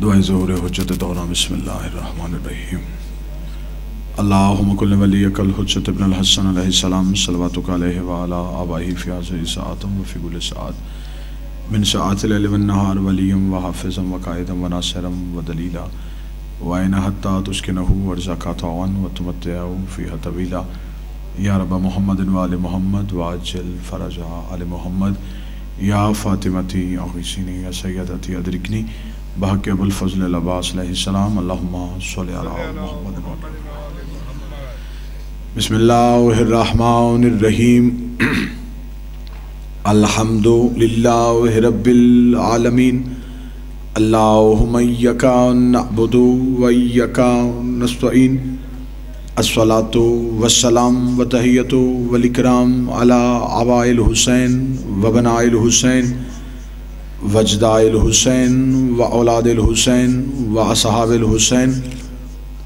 دعائے ظہور حجت دورہ بسم اللہ الرحمن الرحیم اللہم کل ولیک الحجت ابن الحسن علیہ السلام صلواتک علیہ وعلا آبائی فی حاضر ساعتم وفی کل ساعت من ساعت اللیل والنہار ولیم وحافظم وقائدم وناصرم ودلیلا وائن حتی تسکنہو ورزاکا طوعن وتمتعو فیہ طویلا یا رب محمد وآل محمد وعجل فرجہ آل محمد یا فاطمتی اغیثنی یا سیدتی ادرکنی بحق ابو الفضل العباس علیہ السلام اللہم صلی علی محمد بسم اللہ الرحمن الرحیم الحمدللہ رب العالمین اللہم ایکا نعبد و ایکا نستعین الصلاة والسلام وتحیت والاکرام علی آباء الحسین وبناء الحسین وجداء الحسین واولاد الحسین واصحاب الحسین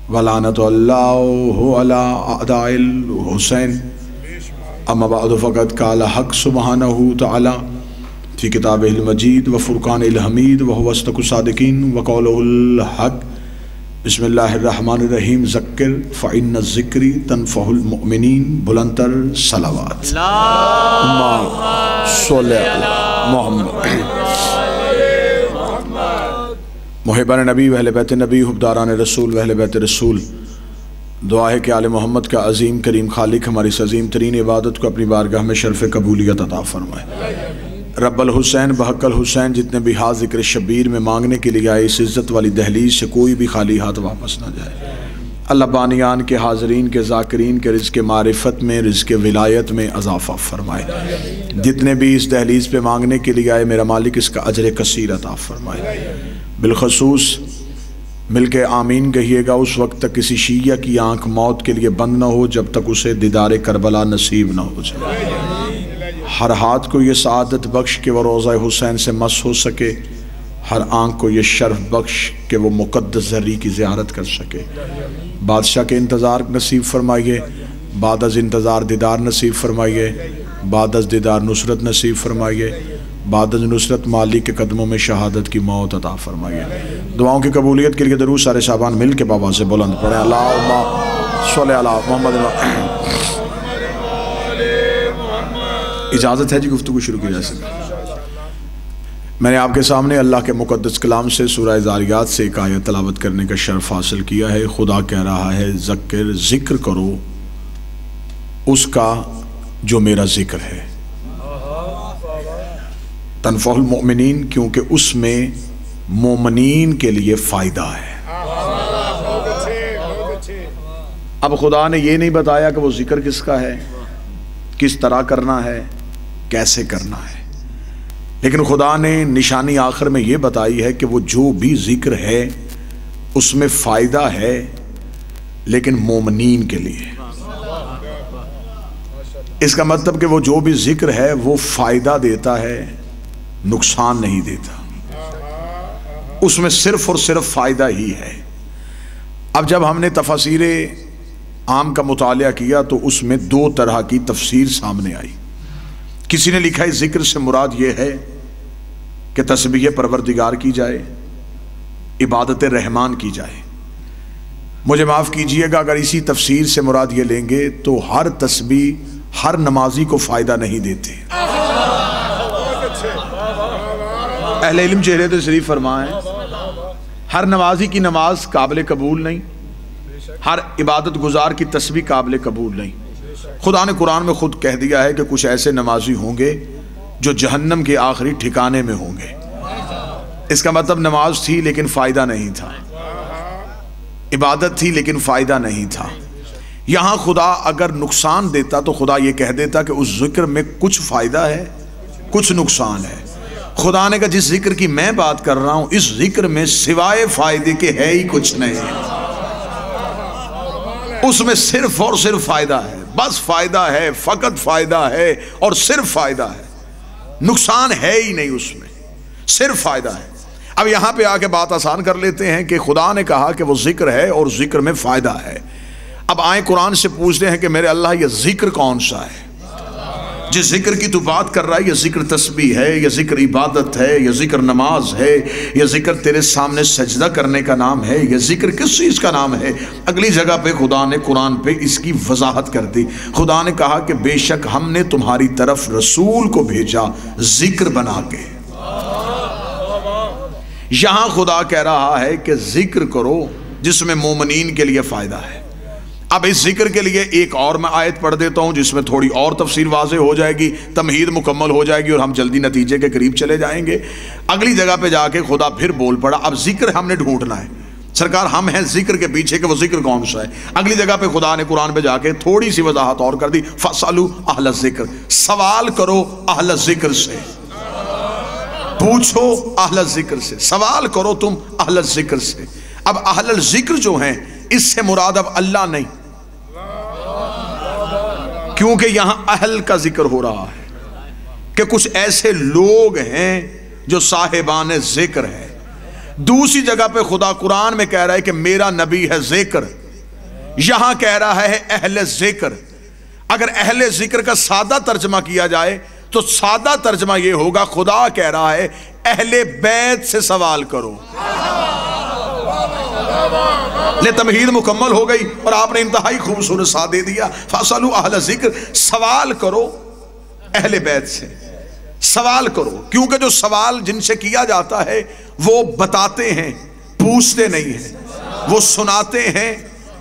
ولعنت اللہ علی اعداء الحسین اما بعد فقد قال حق سبحانہ تعالی فی کتابہ المجید وفرقان الحمید وهو اصدق الصادقین وقولہ الحق بسم اللہ الرحمن الرحیم ذکر فإن الذکر تنفع المؤمنین بلندتر صلوات اللہم صلی علی محمد محبان نبی و اہل بیت نبی حبداران رسول و اہل بیت رسول دعا ہے کہ آل محمد کا عظیم کریم خالق ہماری اس عظیم ترین عبادت کو اپنی بارگاہ میں شرف قبولیت عطا فرمائے۔ رب الحسین بحق الحسین جتنے بھی ہاتھ ذکر شبیر میں مانگنے کے لیے آئے اس عزت والی دہلیز سے کوئی بھی خالی ہاتھ واپس نہ جائے۔ اللہ بانیان کے حاضرین کے ذاکرین کے رزق معرفت میں رزق ولایت میں اضافہ فرمائے۔ جتنے بھی اس دہلیز پہ مانگنے کے لیے آئے میرا مالک اس کا اجر کثیر عطا فرمائے۔ بالخصوص مل کے آمین کہیے گا اس وقت تک کسی شیعہ کی آنکھ موت کے لیے بند نہ ہو جب تک اسے دیدار کربلا نصیب نہ ہو جائے۔ ہر ہاتھ کو یہ سعادت بخش کہ وہ روضہ حسین سے مس ہو سکے، ہر آنکھ کو یہ شرف بخش کہ وہ مقدس زری کی زیارت کر سکے۔ بادشاہ کے انتظار نصیب فرمائیے، بعد از انتظار دیدار نصیب فرمائیے، بعد از دیدار نصرت نصیب فرمائیے، بعد از نصرت مالک کے قدموں میں شہادت کی موت عطا فرمائیے۔ دعاؤں کی قبولیت کے لیے درود سارے صحابان مل کے بابا سے بلند پڑھیں۔ اللہم صلی علی محمد۔ اجازت ہے جی گفتگو شروع کی جا سکے۔ میں نے آپ کے سامنے اللہ کے مقدس کلام سے سورہ زاریات سے ایک آیت تلاوت کرنے کا شرف حاصل کیا ہے۔ خدا کہہ رہا ہے ذکر کرو اس کا جو میرا ذکر ہے، تنفع المؤمنین، کیونکہ اس میں مومنین کے لیے فائدہ ہے۔ اب خدا نے یہ نہیں بتایا کہ وہ ذکر کس کا ہے، کس طرح کرنا ہے، کیسے کرنا ہے، لیکن خدا نے نشانی آخر میں یہ بتائی ہے کہ وہ جو بھی ذکر ہے اس میں فائدہ ہے لیکن مومنین کے لیے۔ اس کا مطلب کہ وہ جو بھی ذکر ہے وہ فائدہ دیتا ہے، نقصان نہیں دیتا، اس میں صرف اور صرف فائدہ ہی ہے۔ اب جب ہم نے تفاسیر عام کا مطالعہ کیا تو اس میں دو طرح کی تفسیر سامنے آئی۔ کسی نے لکھا ہے ذکر سے مراد یہ ہے کہ تسبیح پروردگار کی جائے، عبادت رحمان کی جائے۔ مجھے معاف کیجئے گا اگر اسی تفسیر سے مراد یہ لیں گے تو ہر تسبیح ہر نمازی کو فائدہ نہیں دیتے۔ اہل علم چہرے تو شریف فرمائیں، ہر نمازی کی نماز قابل قبول نہیں، ہر عبادت گزار کی تسبیح قابل قبول نہیں۔ خدا نے قرآن میں خود کہہ دیا ہے کہ کچھ ایسے نمازی ہوں گے جو جہنم کے آخری ٹھکانے میں ہوں گے۔ اس کا مطلب نماز تھی لیکن فائدہ نہیں تھا، عبادت تھی لیکن فائدہ نہیں تھا۔ یہاں خدا اگر نقصان دیتا تو خدا یہ کہہ دیتا کہ اس ذکر میں کچھ فائدہ ہے کچھ نقصان ہے۔ خدا نے کہا جس ذکر کی میں بات کر رہا ہوں اس ذکر میں سوائے فائدے کے ہے ہی کچھ نہیں، اس میں صرف اور صرف فائدہ ہے، بس فائدہ ہے، فقط فائدہ ہے اور صرف فائدہ ہے، نقصان ہے ہی نہیں، اس میں صرف فائدہ ہے۔ اب یہاں پہ آ کے بات آسان کر لیتے ہیں کہ خدا نے کہا کہ وہ ذکر ہے اور ذکر میں فائدہ ہے۔ اب آئیں قرآن سے پوچھتے ہیں کہ میرے اللہ یہ ذکر کون سا ہے؟ جس ذکر کی تو بات کر رہا ہے، یہ ذکر تسبیح ہے، یہ ذکر عبادت ہے، یہ ذکر نماز ہے، یہ ذکر تیرے سامنے سجدہ کرنے کا نام ہے، یہ ذکر کس چیز کا نام ہے؟ اگلی جگہ پہ خدا نے قرآن پہ اس کی وضاحت کر دی۔ خدا نے کہا کہ بے شک ہم نے تمہاری طرف رسول کو بھیجا ذکر بنا کے۔ یہاں خدا کہہ رہا ہے کہ ذکر کرو جس میں مومنین کے لیے فائدہ ہے۔ اب اس ذکر کے لیے ایک اور میں آیت پڑھ دیتا ہوں جس میں تھوڑی اور تفصیل واضح ہو جائے گی، تمہید مکمل ہو جائے گی اور ہم جلدی نتیجے کے قریب چلے جائیں گے۔ اگلی جگہ پہ جا کے خدا پھر بول پڑا، اب ذکر ہم نے ڈھونڈنا ہے سرکار، ہم ہیں ذکر کے پیچھے کہ وہ ذکر کون سا ہے۔ اگلی جگہ پہ خدا نے قرآن پہ جا کے تھوڑی سی وضاحت اور کر دی، فَاسْأَلُوا أَهْلَ الذِّكْرِ، سوال کرو اہل ذکر سے، پوچھو اہل ذکر سے، سوال کرو تم اہل ذکر سے۔ اب اہل ذکر جو ہیں اس سے مراد اب اللہ نہیں، کیونکہ یہاں اہل کا ذکر ہو رہا ہے کہ کچھ ایسے لوگ ہیں جو صاحبان ذکر ہیں۔ دوسری جگہ پہ خدا قرآن میں کہہ رہا ہے کہ میرا نبی ہے ذکر، یہاں کہہ رہا ہے اہل ذکر۔ اگر اہل ذکر کا سادہ ترجمہ کیا جائے تو سادہ ترجمہ یہ ہوگا، خدا کہہ رہا ہے اہل بیت سے سوال کرو۔ لے تمہید مکمل ہو گئی اور آپ نے انتہائی خوبصورت سا دے دیا، فَاسْأَلُوا أَهْلَ الذِّكْرِ، سوال کرو اہل بیت سے، سوال کرو، کیونکہ جو سوال جن سے کیا جاتا ہے وہ بتاتے ہیں، پوچھتے نہیں ہیں، وہ سناتے ہیں،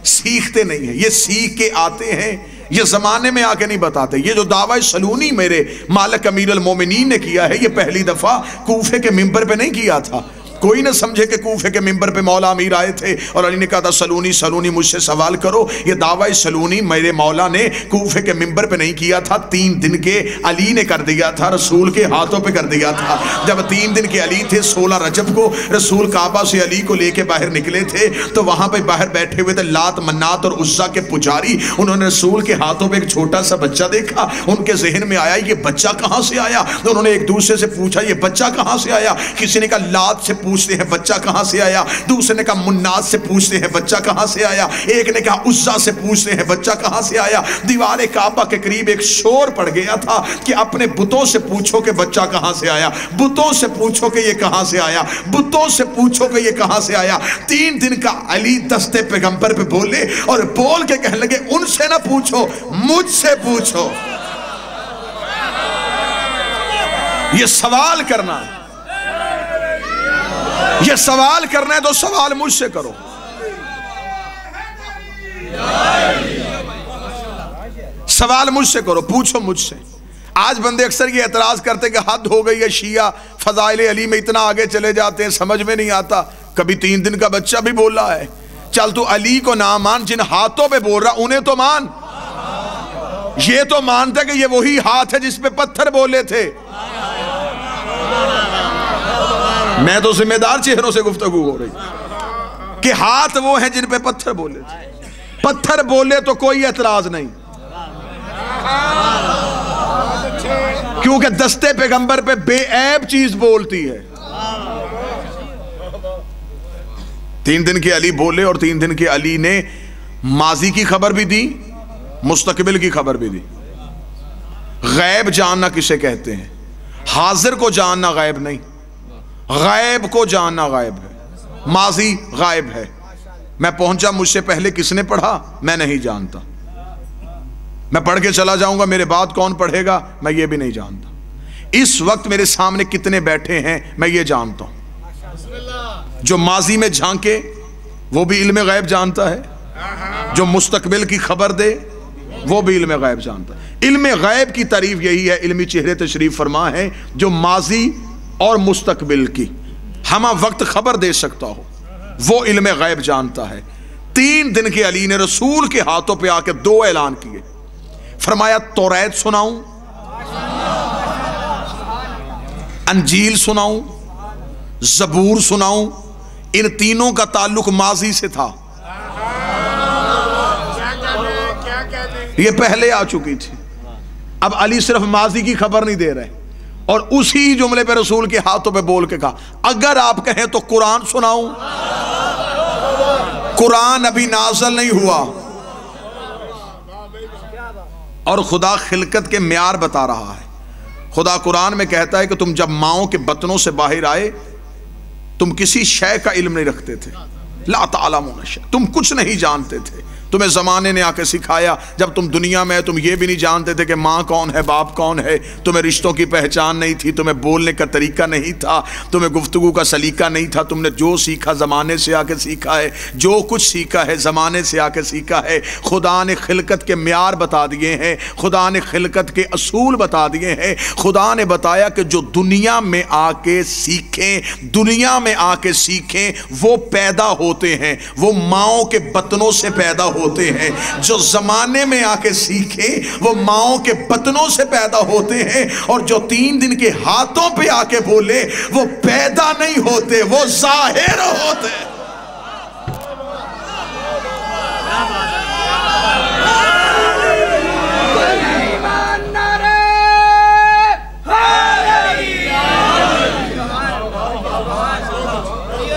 سیکھتے نہیں ہیں، یہ سیکھ کے آتے ہیں، یہ زمانے میں آ کے نہیں بتاتے۔ یہ جو دعویٰ سلونی میرے مالک امیر المومنین نے کیا ہے، یہ پہلی دفعہ کوفے کے ممبر پہ نہیں کیا تھا۔ کوئی نہ سمجھے کہ کوفے کے ممبر پہ مولا امیر آئے تھے اور علی نے کہا تھا سلونی سلونی مجھ سے سوال کرو۔ یہ دعویٰ سلونی میرے مولا نے کوفے کے ممبر پہ نہیں کیا تھا، 3 دن کے علی نے کر دیا تھا، رسول کے ہاتھوں پہ کر دیا تھا۔ جب 3 دن کے علی تھے، 16 رجب کو رسول کعبہ سے علی کو لے کے باہر نکلے تھے، تو وہاں پہ باہر بیٹھے ہوئے تھے لات منات اور عزا کے پجاری۔ انہوں نے رسول کے ہاتھوں پہ ایک چھوٹا سا بچہ دیکھا، ان کے ذہن میں آیا یہ بچہ کہاں سے آیا؟ انہوں نے ایک دوسرے سے پوچھا یہ بچہ کہاں سے آیا؟ کسی نے کہا لات سے پوچھتے ہیں بچہ کہاں سے آیا، دوسرے نے کہا منات سے پوچھتے ہیں بچہ کہاں سے آیا، ایک نے کہا عزا سے پوچھتے ہیں بچہ کہاں سے آیا۔ دیوار کعبہ کے قریب ایک شور پڑ گیا تھا کہ اپنے بتوں سے پوچھو کہ بچہ کہاں سے آیا، بتوں سے پوچھو کہ یہ کہاں سے آیا، بتوں سے پوچھو کہ یہ کہاں سے آیا۔ 3 دن کا علی دستے پیغمبر پہ بولے اور بول کے کہنے لگے ان سے نہ پوچھو، مجھ سے پوچھو۔ یہ سوال کرنا، یہ سوال کرنا ہے تو سوال مجھ سے کرو۔ سوال مجھ سے کرو، پوچھو مجھ سے۔ آج بندے اکثر یہ اعتراض کرتے کہ حد ہو گئی ہے، شیعہ فضائل علی میں اتنا آگے چلے جاتے ہیں، سمجھ میں نہیں آتا۔ کبھی 3 دن کا بچہ بھی بول رہا ہے، چل تو علی کو نہ مان، جن ہاتھوں پہ بول رہا انہیں تو مان۔ یہ تو مانتا کہ یہ وہی ہاتھ ہے جس پہ پتھر بولے تھے۔ میں تو ذمہ دار چہروں سے گفتگو ہو رہی کہ ہاتھ وہ ہیں جن پہ پتھر بولے تھے۔ پتھر بولے تو کوئی اعتراض نہیں، کیونکہ دستے پیغمبر پہ بے عیب چیز بولتی ہے۔ 3 دن کے علی بولے اور 3 دن کے علی نے ماضی کی خبر بھی دی، مستقبل کی خبر بھی دی۔ غیب جاننا کسے کہتے ہیں؟ حاضر کو جاننا غیب نہیں، غیب کو جاننا غائب ہے۔ ماضی غائب ہے، میں پہنچا مجھ سے پہلے کس نے پڑھا میں نہیں جانتا، میں پڑھ کے چلا جاؤں گا میرے بعد کون پڑھے گا میں یہ بھی نہیں جانتا، اس وقت میرے سامنے کتنے بیٹھے ہیں میں یہ جانتا ہوں۔ جو ماضی میں جھانکے وہ بھی علم غیب جانتا ہے، جو مستقبل کی خبر دے وہ بھی علم غیب جانتا ہے۔ علم غیب کی تعریف یہی ہے، علمی چہرے تشریف فرما ہے جو ماضی اور مستقبل کی ہمہ وقت خبر دے سکتا ہو، وہ علم غیب جانتا ہے۔ 3 دن کے علی نے رسول کے ہاتھوں پہ آ کے 2 اعلان کیے، فرمایا توریت سناؤں، انجیل سناؤں، زبور سناؤں۔ ان تینوں کا تعلق ماضی سے تھا، یہ پہلے آ چکی تھی۔ اب علی صرف ماضی کی خبر نہیں دے رہے، اور اسی جملے پہ رسول کے ہاتھوں پہ بول کے کہا اگر آپ کہیں تو قرآن سناؤں۔ قرآن ابھی نازل نہیں ہوا اور خدا خلقت کے معیار بتا رہا ہے. خدا قرآن میں کہتا ہے کہ تم جب ماؤں کے بطنوں سے باہر آئے تم کسی شے کا علم نہیں رکھتے تھے. لا تعلمون شیئا، تم کچھ نہیں جانتے تھے. تمہیں زمانے نے آ کے سکھایا. جب تم دنیا میں تم یہ بھی نہیں جانتے تھے کہ ماں کون ہے، باپ کون ہے. تمہیں رشتوں کی پہچان نہیں تھی، تمہیں بولنے کا طریقہ نہیں تھا، تمہیں گفتگو کا سلیقہ نہیں تھا. تم نے جو سیکھا زمانے سے آ کے سیکھا ہے، جو کچھ سیکھا ہے زمانے سے آ کے سیکھا ہے. خدا نے خلقت کے معیار بتا دیے ہیں، خدا نے خلقت کے اصول بتا دیے ہیں. خدا نے بتایا کہ جو دنیا میں آ کے سیکھیں، دنیا میں آ کے سیکھیں، وہ پیدا ہوتے ہیں، وہ ماؤں کے بطنوں سے پیدا ہوتے ہیں. جو زمانے میں آ کے سیکھیں وہ ماؤں کے بطنوں سے پیدا ہوتے ہیں. اور جو 3 دن کے ہاتھوں پہ آ کے بولے وہ پیدا نہیں ہوتے، وہ ظاہر ہوتے ہیں.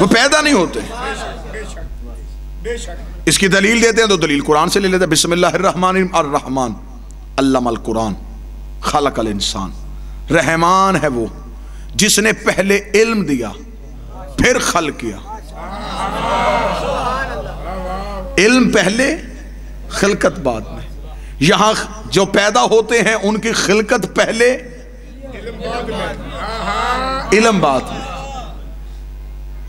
وہ پیدا نہیں ہوتے. اس کی دلیل دیتے ہیں تو دلیل قرآن سے لے لیتے ہیں. بسم اللہ الرحمن الرحمن علم القرآن خلق الانسان. رحمان ہے وہ جس نے پہلے علم دیا پھر خلق کیا. علم پہلے خلقت بعد میں. یہاں جو پیدا ہوتے ہیں ان کی خلقت پہلے علم بعد میں.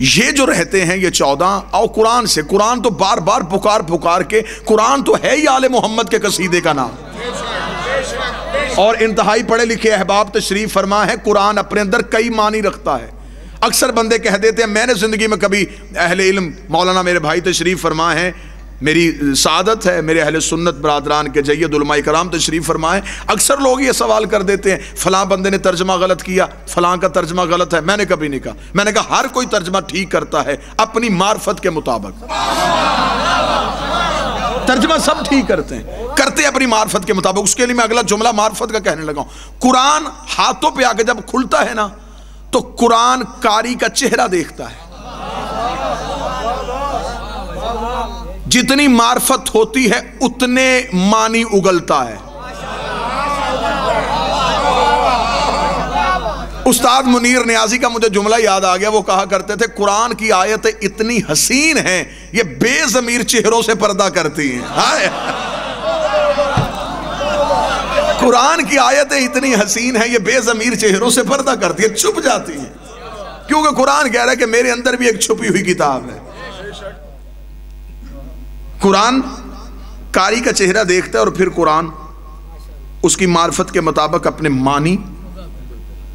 یہ جو رہتے ہیں یہ 14 اور قرآن سے. قرآن تو بار بار پکار کے، قرآن تو ہے ہی آل محمد کے قصیدے کا نام. اور انتہائی پڑھے لکھے احباب تشریف فرما ہے. قرآن اپنے اندر کئی معنی رکھتا ہے. اکثر بندے کہہ دیتے ہیں، میں نے زندگی میں کبھی اہل علم مولانا میرے بھائی تشریف فرما ہے، میری سعادت ہے میرے اہل سنت برادران کے جید علماء کرام تشریف فرمائیں. اکثر لوگ یہ سوال کر دیتے ہیں فلاں بندے نے ترجمہ غلط کیا، فلاں کا ترجمہ غلط ہے. میں نے کبھی نہیں کہا. میں نے کہا ہر کوئی ترجمہ ٹھیک کرتا ہے اپنی معرفت کے مطابق. ترجمہ سب ٹھیک کرتے ہیں اپنی معرفت کے مطابق. اس کے لیے میں اگلا جملہ معرفت کا کہنے لگا ہوں. قرآن ہاتھوں پہ آ کے جب کھلتا ہے نا تو قرآن قاری کا چہرہ دیکھتا ہے. جتنی معرفت ہوتی ہے اتنے معنی اگلتا ہے. استاد منیر نیازی کا مجھے جملہ یاد آ گیا. وہ کہا کرتے تھے قرآن کی آیتیں اتنی حسین ہیں یہ بے ضمیر چہروں سے پردہ کرتی ہیں. قرآن کی آیتیں اتنی حسین ہیں یہ بے ضمیر چہروں سے پردہ کرتی ہیں، چھپ جاتی ہیں. کیونکہ قرآن کہہ رہا ہے کہ میرے اندر بھی ایک چھپی ہوئی کتاب ہے. قرآن قاری کا چہرہ دیکھتا ہے اور پھر قرآن اس کی معرفت کے مطابق اپنے معنی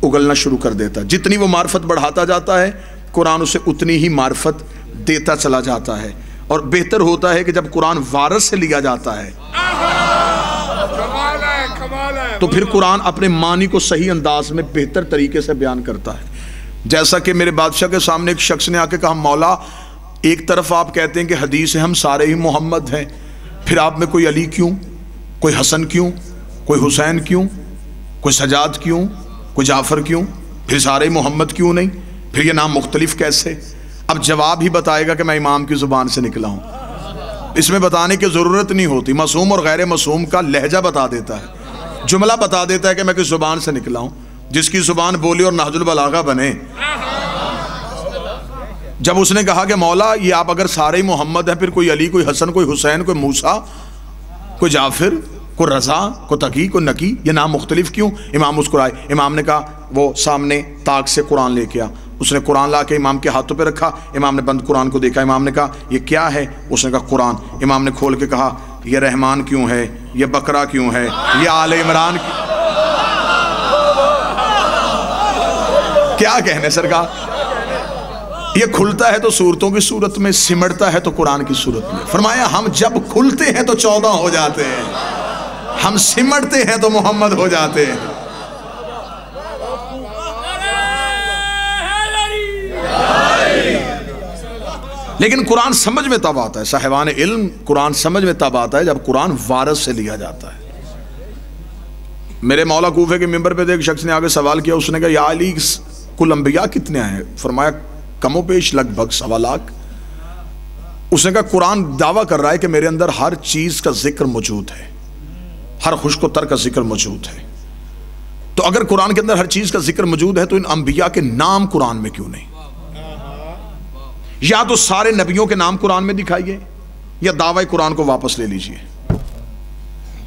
اگلنا شروع کر دیتا ہے. جتنی وہ معرفت بڑھاتا جاتا ہے قرآن اسے اتنی ہی معرفت دیتا چلا جاتا ہے. اور بہتر ہوتا ہے کہ جب قرآن وارث سے لیا جاتا ہے تو پھر قرآن اپنے معنی کو صحیح انداز میں بہتر طریقے سے بیان کرتا ہے. جیسا کہ میرے بادشاہ کے سامنے ایک شخص نے آ کے کہا مولا ایک طرف آپ کہتے ہیں کہ حدیث ہے ہم سارے ہی محمد ہیں، پھر آپ میں کوئی علی کیوں، کوئی حسن کیوں، کوئی حسین کیوں، کوئی سجاد کیوں، کوئی جعفر کیوں، پھر سارے ہی محمد کیوں نہیں، پھر یہ نام مختلف کیسے؟ اب جواب ہی بتائے گا کہ میں امام کی زبان سے نکلا ہوں. اس میں بتانے کی ضرورت نہیں ہوتی. معصوم اور غیر معصوم کا لہجہ بتا دیتا ہے، جملہ بتا دیتا ہے کہ میں کس زبان سے نکلا ہوں. جس کی زبان بولی اور نہج البلاغہ بنے. جب اس نے کہا کہ مولا یہ آپ اگر سارے ہی محمد ہیں پھر کوئی علی، کوئی حسن، کوئی حسین، کوئی موسیٰ، کوئی جعفر، کوئی رضا، کوئی تقی، کوئی نقی، یہ نام مختلف کیوں؟ امام مسکرائے. امام نے کہا وہ سامنے طاق سے قرآن لے کے آ. اس نے قرآن لا کے امام کے ہاتھوں پہ رکھا. امام نے بند قرآن کو دیکھا. امام نے کہا یہ کیا ہے؟ اس نے کہا قرآن. امام نے کھول کے کہا یہ رحمان کیوں ہے، یہ بقرہ کیوں ہے، یہ آل عمران کیا کہنے سرکار. یہ کھلتا ہے تو صورتوں کی صورت میں، سمٹتا ہے تو قرآن کی صورت میں. فرمایا ہم جب کھلتے ہیں تو 14 ہو جاتے ہیں، ہم سمٹتے ہیں تو محمد ہو جاتے ہیں. لیکن قرآن سمجھ میں تب آتا ہے، صاحبان علم قرآن سمجھ میں تب آتا ہے جب قرآن وارث سے لیا جاتا ہے. میرے مولا کوفے کے ممبر پہ ایک شخص نے آگے سوال کیا. اس نے کہا یا علی کل انبیاء کتنے ہیں؟ فرمایا کم و بیش لگ بھگ 1.25 لاکھ. اس نے کہا قرآن دعویٰ کر رہا ہے کہ میرے اندر ہر چیز کا ذکر موجود ہے. ہر خشک و تر کا ذکر موجود ہے۔ تو اگر قرآن کے اندر ہر چیز کا ذکر موجود ہے تو ان انبیاء کے نام قرآن میں کیوں نہیں؟ یا تو سارے نبیوں کے نام قرآن میں دکھائیے یا دعوی قرآن کو واپس لے لیجئے۔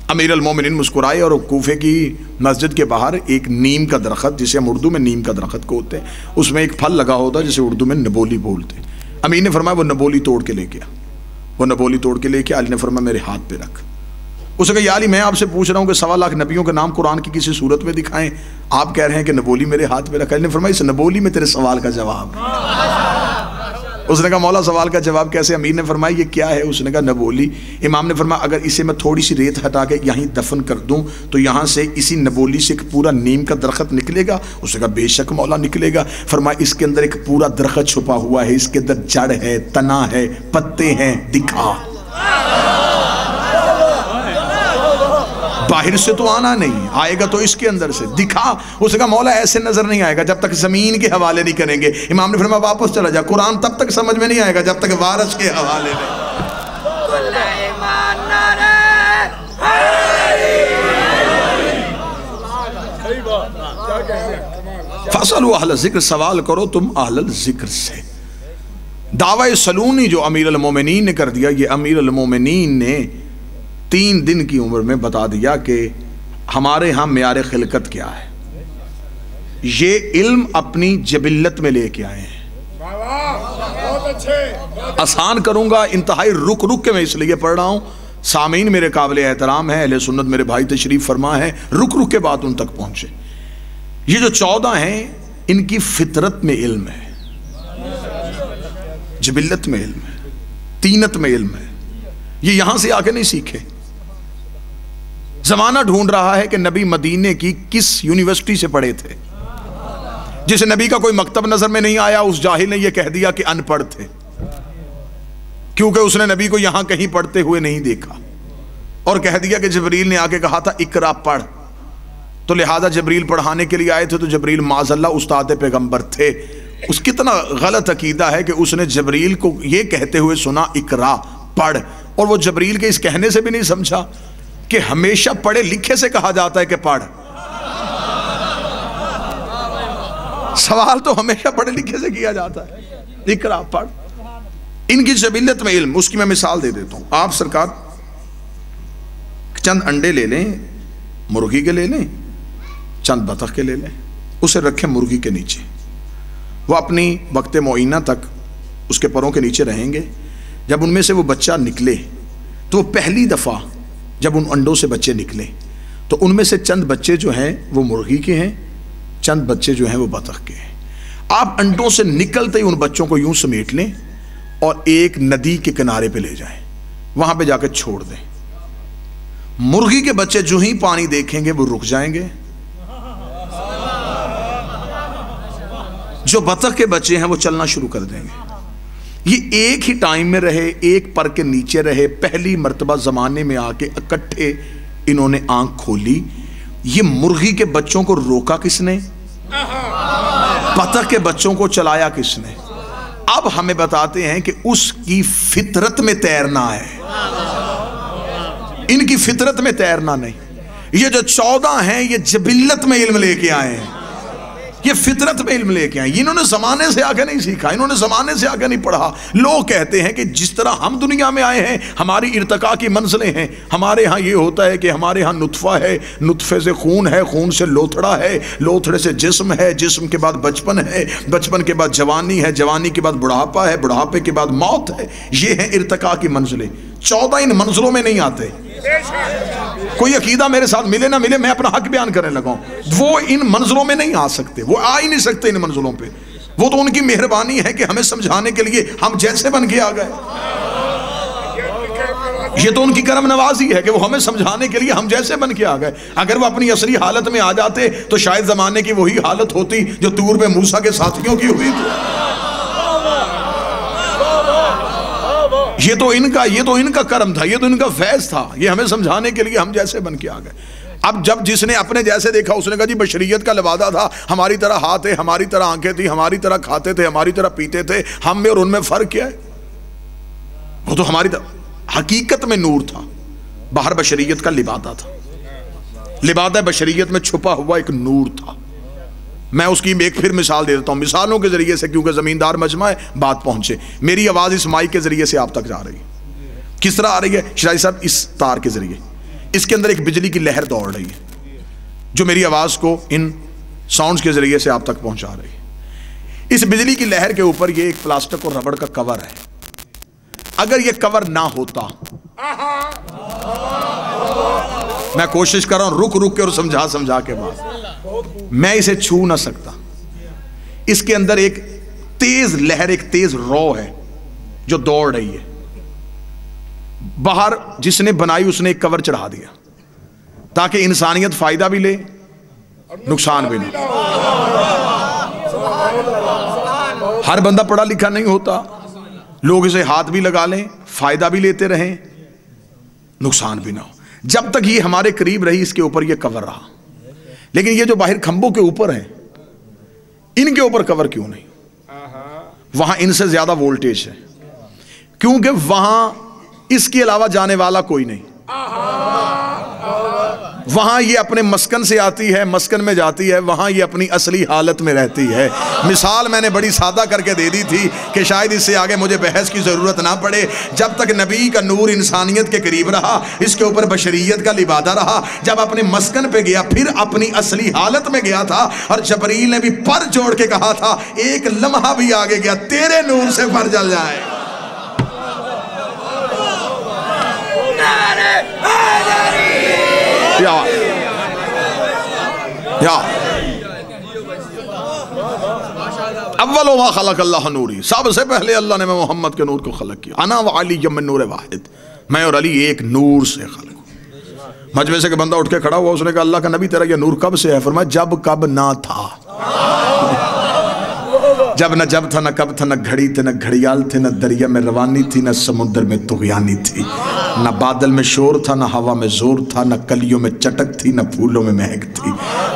امیر المومنین مسکرائے اور کوفے کی مسجد کے باہر ایک نیم کا درخت، جسے ہم اردو میں نیم کا درخت کہتے ہیں، اس میں ایک پھل لگا ہوتا ہے جسے اردو میں نبولی بولتے ہیں۔ امیر نے فرمایا وہ نبولی توڑ کے لے گیا، وہ نبولی توڑ کے لے کے علی نے فرمایا میرے ہاتھ پہ رکھ۔ اس نے کہا یا علی میں آپ سے پوچھ رہا ہوں کہ 1.25 لاکھ نبیوں کے نام قرآن کی کسی صورت میں دکھائیں، آپ کہہ رہے ہیں کہ نبولی میرے ہاتھ پہ رکھا۔ علی نے فرمایا اس نبولی میں تیرے سوال کا جواب۔ اس نے کہا مولا سوال کا جواب کیسے؟ امیر نے فرمایا یہ کیا ہے؟ اس نے کہا نبولی۔ امام نے فرمایا اگر اسے میں تھوڑی سی ریت ہٹا کے یہیں دفن کر دوں تو یہاں سے اسی نبولی سے ایک پورا نیم کا درخت نکلے گا؟ اس نے کہا بے شک مولا نکلے گا۔ فرمایا اس کے اندر ایک پورا درخت چھپا ہوا ہے، اس کے اندر جڑ ہے، تنا ہے، پتے ہیں، دکھا۔ باہر سے تو آنا نہیں، آئے گا تو اس کے اندر سے، دکھا۔ اس نے کہا مولا ایسے نظر نہیں آئے گا جب تک زمین کے حوالے نہیں کریں گے۔ امام نے فرمایا واپس چلا جا، قرآن تب تک سمجھ میں نہیں آئے گا جب تک وارث کے حوالے نہیں۔ فَاسْأَلُوا أَهْلَ الذِّكْرِ، سوال کرو تم اہل الذکر سے۔ دعوی سلونی جو امیر المومنین نے کر دیا، یہ امیر المومنین نے 3 دن کی عمر میں بتا دیا کہ ہمارے ہاں معیار خلقت کیا ہے۔ یہ علم اپنی جبلت میں لے کے آئے ہیں۔ آسان کروں گا، انتہائی رک رک کے میں اس لیے پڑھ رہا ہوں، سامعین میرے قابل احترام ہیں، اہل سنت میرے بھائی تشریف فرما ہے، رک رک کے بات ان تک پہنچے۔ یہ جو 14 ہیں ان کی فطرت میں علم ہے، جبلت میں علم ہے، تینت میں علم ہے، یہ یہاں سے آ کے نہیں سیکھے۔ زمانہ ڈھونڈ رہا ہے کہ نبی مدینے کی کس یونیورسٹی سے پڑھے تھے۔ جسے نبی کا کوئی مکتب نظر میں نہیں آیا اس جاہل نے یہ کہہ دیا کہ ان پڑھ تھے، کیونکہ اس نے نبی کو یہاں کہیں پڑھتے ہوئے نہیں دیکھا، اور کہہ دیا کہ جبریل نے آ کے کہا تھا اقرا پڑھ، تو لہذا جبریل پڑھانے کے لیے آئے تھے، تو جبریل معاذ اللہ استاد پیغمبر تھے۔ اس کتنا غلط عقیدہ ہے کہ اس نے جبریل کو یہ کہتے ہوئے سنا اقرا پڑھ، اور وہ جبریل کے اس کہنے سے بھی نہیں سمجھا کہ ہمیشہ پڑھے لکھے سے کہا جاتا ہے کہ پڑھ۔ سوال تو ہمیشہ پڑھے لکھے سے کیا جاتا ہے، اقرا پڑھ۔ ان کی جبلت میں علم، اس کی میں مثال دے دیتا ہوں۔ آپ سرکار چند انڈے لے لیں، مرغی کے لے لیں، چند بطخ کے لے لیں، اسے رکھیں مرغی کے نیچے، وہ اپنی وقت معینہ تک اس کے پروں کے نیچے رہیں گے۔ جب ان میں سے وہ بچہ نکلے تو وہ پہلی دفعہ جب ان انڈوں سے بچے نکلے تو ان میں سے چند بچے جو ہیں وہ مرغی کے ہیں، چند بچے جو ہیں وہ بطخ کے ہیں۔ آپ انڈوں سے نکلتے ہی ان بچوں کو یوں سمیٹ لیں اور ایک ندی کے کنارے پہ لے جائیں، وہاں پہ جا کے چھوڑ دیں۔ مرغی کے بچے جو ہی پانی دیکھیں گے وہ رک جائیں گے، جو بطخ کے بچے ہیں وہ چلنا شروع کر دیں گے۔ یہ ایک ہی ٹائم میں رہے، ایک پر کے نیچے رہے، پہلی مرتبہ زمانے میں آ کے اکٹھے انہوں نے آنکھ کھولی۔ یہ مرغی کے بچوں کو روکا کس نے؟ بطخ کے بچوں کو چلایا کس نے؟ اب ہمیں بتاتے ہیں کہ اس کی فطرت میں تیرنا ہے، ان کی فطرت میں تیرنا نہیں۔ یہ جو 14 ہیں یہ جبلت میں علم لے کے آئے ہیں، یہ فطرت میں علم لے کے آئے، انہوں نے زمانے سے آگے نہیں سیکھا، انہوں نے زمانے سے آگے نہیں پڑھا۔ لوگ کہتے ہیں کہ جس طرح ہم دنیا میں آئے ہیں ہماری ارتقاء کی منزلیں ہیں، ہمارے ہاں یہ ہوتا ہے کہ ہمارے ہاں نطفہ ہے، نطفے سے خون ہے، خون سے لوتھڑا ہے، لوتھڑے سے جسم ہے، جسم کے بعد بچپن ہے، بچپن کے بعد جوانی ہے، جوانی کے بعد بڑھاپا ہے، بڑھاپے کے بعد موت ہے۔ یہ ہیں ارتقاء کی منزلیں۔ 14 ان منزلوں میں نہیں آتے۔ کوئی عقیدہ میرے ساتھ ملے نہ ملے، میں اپنا حق بیان کرنے لگا ہوں، وہ ان منزلوں میں نہیں آ سکتے، وہ آ ہی نہیں سکتے ان منزلوں پہ۔ وہ تو ان کی مہربانی ہے کہ ہمیں سمجھانے کے لیے ہم جیسے بن کے آ گئے، یہ تو ان کی کرم نوازی ہے کہ وہ ہمیں سمجھانے کے لیے ہم جیسے بن کے آ گئے۔ اگر وہ اپنی اصلی حالت میں آ جاتے تو شاید زمانے کی وہی حالت ہوتی جو طور پہ موسیٰ کے ساتھیوں کی ہوئی تھی۔ یہ تو ان کا کرم تھا، یہ تو ان کا فیض تھا، یہ ہمیں سمجھانے کے لیے ہم جیسے بن کے آ گئے۔ اب جب جس نے اپنے جیسے دیکھا اس نے کہا جی بشریت کا لبادہ تھا، ہماری طرح ہاتھ ہے، ہماری طرح آنکھیں تھی، ہماری طرح کھاتے تھے، ہماری طرح پیتے تھے، ہم میں اور ان میں فرق کیا ہے؟ وہ تو ہماری طرح حقیقت میں نور تھا، باہر بشریت کا لبادہ تھا۔ لبادہ بشریت میں چھپا ہوا ایک نور تھا. میں اس کی ایک پھر مثال دے دیتا ہوں, مثالوں کے ذریعے سے, کیونکہ زمیندار مجمع ہے, بات پہنچے. میری آواز اس مائک کے ذریعے سے آپ تک جا رہی ہے. کس طرح آ رہی ہے شرائع صاحب؟ اس تار کے ذریعے. اس کے اندر ایک بجلی کی لہر دوڑ رہی ہے جو میری آواز کو ان ساؤنڈز کے ذریعے سے آپ تک پہنچا رہی ہے. اس بجلی کی لہر کے اوپر یہ ایک پلاسٹک اور ربڑ کا کور ہے. اگر یہ کور نہ ہوتا, میں کوشش کر رہا ہوں رک رک کے اور سمجھا کے بعد, میں اسے چھو نہ سکتا. اس کے اندر ایک تیز لہر, ایک تیز رو ہے جو دوڑ رہی ہے. باہر جس نے بنائی اس نے ایک کور چڑھا دیا تاکہ انسانیت فائدہ بھی لے, نقصان بھی لے. ہر بندہ پڑھا لکھا نہیں ہوتا, لوگ اسے ہاتھ بھی لگا لیں, فائدہ بھی لیتے رہیں, نقصان بھی نہ ہو. جب تک یہ ہمارے قریب رہی اس کے اوپر یہ کور رہا. لیکن یہ جو باہر کھمبوں کے اوپر ہیں, ان کے اوپر کور کیوں نہیں؟ وہاں ان سے زیادہ وولٹیج ہے, کیونکہ وہاں اس کے علاوہ جانے والا کوئی نہیں. وہاں یہ اپنے مسکن سے آتی ہے, مسکن میں جاتی ہے, وہاں یہ اپنی اصلی حالت میں رہتی ہے. مثال میں نے بڑی سادہ کر کے دے دی تھی کہ شاید اس سے آگے مجھے بحث کی ضرورت نہ پڑے. جب تک نبی کا نور انسانیت کے قریب رہا, اس کے اوپر بشریت کا لبادہ رہا. جب اپنے مسکن پہ گیا پھر اپنی اصلی حالت میں گیا تھا, اور جبریل نے بھی پر جوڑ کے کہا تھا ایک لمحہ بھی آگے گیا تیرے نور سے پر جل جائے. یا اول ما خلق اللہ نوری, سب سے پہلے اللہ نے محمد کے نور کو خلق کیا. انا وعلی من نور واحد, میں اور علی ایک نور سے خلق ہوں. مجمع سے کہ بندہ اٹھ کے کھڑا ہوا, اس نے کہا اللہ کا نبی تیرا یہ نور کب سے ہے؟ فرمایا جب کب نہ تھا. جب نہ جب تھا, نہ کب تھا, نہ گھڑی تھے, نہ گھڑیال تھے, نہ دریا میں روانی تھی, نہ سمندر میں طغیانی تھی, نہ بادل میں شور تھا, نہ ہوا میں زور تھا, نہ کلیوں میں چٹک تھی, نہ پھولوں میں مہک تھی,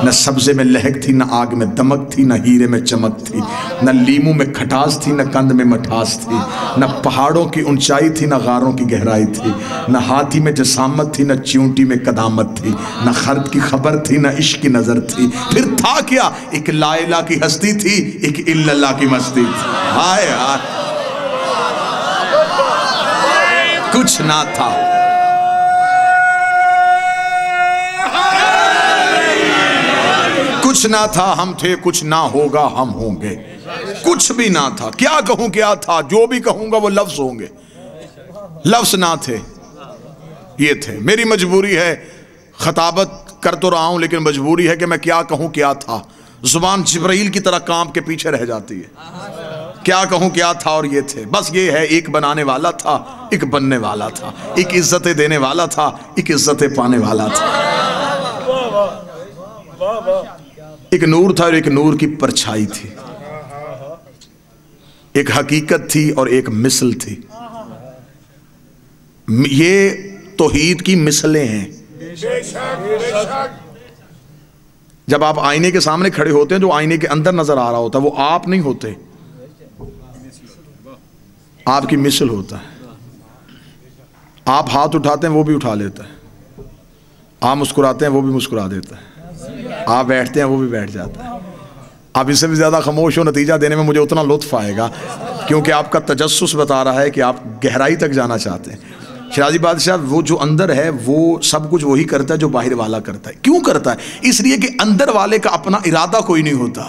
نہ سبزے میں لہک تھی, نہ آگ میں دمک تھی, نہ ہیرے میں چمک تھی, نہ لیموں میں کھٹاس تھی, نہ کند میں مٹھاس تھی, نہ پہاڑوں کی اونچائی تھی, نہ غاروں کی گہرائی تھی, نہ ہاتھی میں جسامت تھی, نہ چیونٹی میں قدامت تھی, نہ خرد کی خبر تھی, نہ عشق کی نظر تھی. پھر تھا کیا؟ ایک لا الہ کی ہستی تھی, ایک الا اللہ کی مستی تھی. ہائے ہائے, کچھ نہ تھا. کچھ نہ تھا ہم تھے, کچھ نہ ہوگا ہم ہوں گے. کچھ بھی نہ تھا, کیا کہوں کیا تھا, جو بھی کہوں گا وہ لفظ ہوں گے. لفظ نہ تھے, یہ تھے. میری مجبوری ہے, خطابت کر تو رہا ہوں لیکن مجبوری ہے کہ میں کیا کہوں کیا تھا. زبان جبرائیل کی طرح کام کے پیچھے رہ جاتی ہے. کیا کہوں کیا تھا, اور یہ تھے. بس یہ ہے, ایک بنانے والا تھا, ایک بننے والا تھا, ایک عزتیں دینے والا تھا, ایک عزتیں پانے والا تھا. ایک نور تھا اور ایک نور کی پرچھائی تھی. ایک حقیقت تھی اور ایک مثل تھی. یہ توحید کی مثلیں ہیں. جب آپ آئینے کے سامنے کھڑے ہوتے ہیں, جو آئینے کے اندر نظر آ رہا ہوتا ہے وہ آپ نہیں ہوتے, آپ کی مثل ہوتا ہے. آپ ہاتھ اٹھاتے ہیں وہ بھی اٹھا لیتا ہے, آپ مسکراتے ہیں وہ بھی مسکرا دیتا ہے, آپ بیٹھتے ہیں وہ بھی بیٹھ جاتا ہے. آپ اس سے بھی زیادہ خاموش ہو, نتیجہ دینے میں مجھے اتنا لطف آئے گا کیونکہ آپ کا تجسس بتا رہا ہے کہ آپ گہرائی تک جانا چاہتے ہیں. شیرازی بادشاہ, وہ جو اندر ہے وہ سب کچھ وہی کرتا ہے جو باہر والا کرتا ہے. کیوں کرتا ہے؟ اس لیے کہ اندر والے کا اپنا ارادہ کوئی نہیں ہوتا.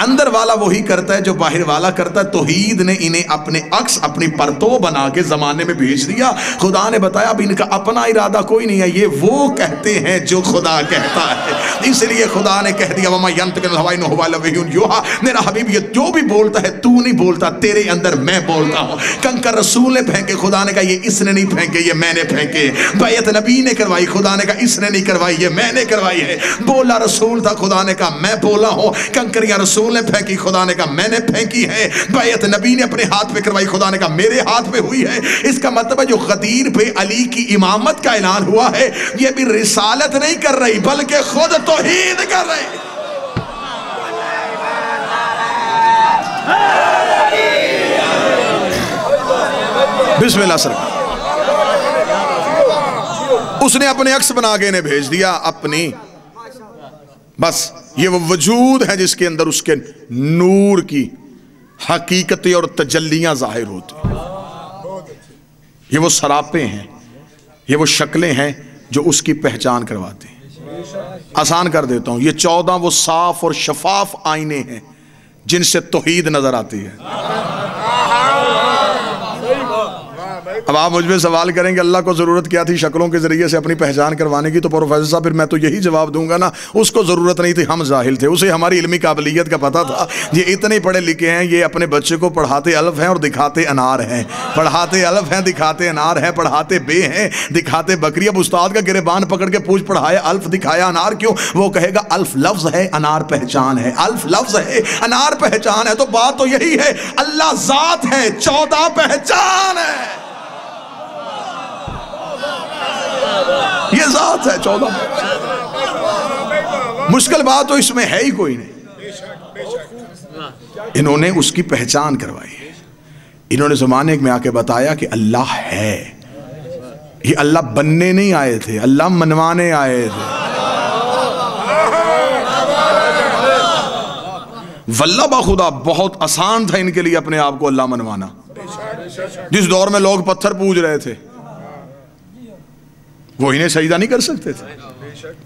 اندر والا وہی کرتا ہے جو باہر والا کرتا ہے. توحید نے انہیں اپنے عکس, اپنی پرتو بنا کے زمانے میں بھیج دیا. خدا نے بتایا اب ان کا اپنا ارادہ کوئی نہیں ہے, یہ وہ کہتے ہیں جو خدا کہتا ہے. اس لیے خدا نے کہہ دیا وَمَا يَنْطِقُ عَنِ الْهَوَىٰ إِنْ هُوَ إِلَّا وَحْيٌ يُوحَىٰ. میرا حبیب یہ جو بھی بولتا ہے تو نہیں بولتا, تیرے اندر میں بولتا ہوں. کنکر رسول نے پھینکے, خدا نے کہا یہ اس نے نہیں پھینکے, یہ میں نے پھینکے. بیعت نبی نے کروائی, خدا نے کہا اس نے نہیں کروائی, یہ میں نے کروائی ہے. بولا رسول تھا, خدا نے کہا میں بولا ہوں. کنکریاں رسول نے پھینکی, خدا نے کہا میں نے پھینکی ہے. بیعت نبی نے اپنے ہاتھ پہ کروائی, خدا نے کہا میرے ہاتھ پہ ہوئی ہے. اس کا مطلب ہے جو غدیر پہ علی کی امامت کا اعلان ہوا ہے, یہ بھی رسالت نہیں کر رہی بلکہ خود توحید کر رہی. بسم اللہ سر. اس نے اپنے عکس بنا کے انہیں بھیج دیا اپنی. بس یہ وہ وجود ہے جس کے اندر اس کے نور کی حقیقتیں اور تجلیاں ظاہر ہوتی ہیں. یہ وہ سراپے ہیں، یہ وہ شکلیں ہیں جو اس کی پہچان کرواتے ہیں. آسان کر دیتا ہوں، یہ 14 وہ صاف اور شفاف آئینے ہیں جن سے توحید نظر آتی ہے. اب آپ مجھ میں سوال کریں گے اللہ کو ضرورت کیا تھی شکلوں کے ذریعے سے اپنی پہچان کروانے کی؟ تو پروفیسر صاحب پھر میں تو یہی جواب دوں گا نا، اس کو ضرورت نہیں تھی، ہم جاہل تھے. اسے ہماری علمی قابلیت کا پتہ تھا. یہ اتنے پڑھے لکھے ہیں، یہ اپنے بچے کو پڑھاتے الف ہیں اور دکھاتے انار ہیں، پڑھاتے الف ہیں دکھاتے انار ہیں، پڑھاتے بے ہیں دکھاتے بکری. اب استاد کا گریبان پکڑ کے پوچھ پڑھایا الف دکھایا انار کیوں؟ وہ کہے گا الف لفظ ہے انار پہچان ہے، الف لفظ ہے انار پہچان ہے. تو بات تو یہی ہے، اللہ ذات ہے، 14 پہچان ہے. یہ ذات ہے 14. مشکل بات تو اس میں ہے ہی کوئی نہیں. انہوں نے اس کی پہچان کروائی. انہوں نے زمانے میں آ کے بتایا کہ اللہ ہے. یہ اللہ بننے نہیں آئے تھے، اللہ منوانے آئے تھے. واللہ بخدا بہت آسان تھا ان کے لیے اپنے آپ کو اللہ منوانا. جس دور میں لوگ پتھر پوج رہے تھے وہ انہیں سجدہ نہیں کر سکتے تھے.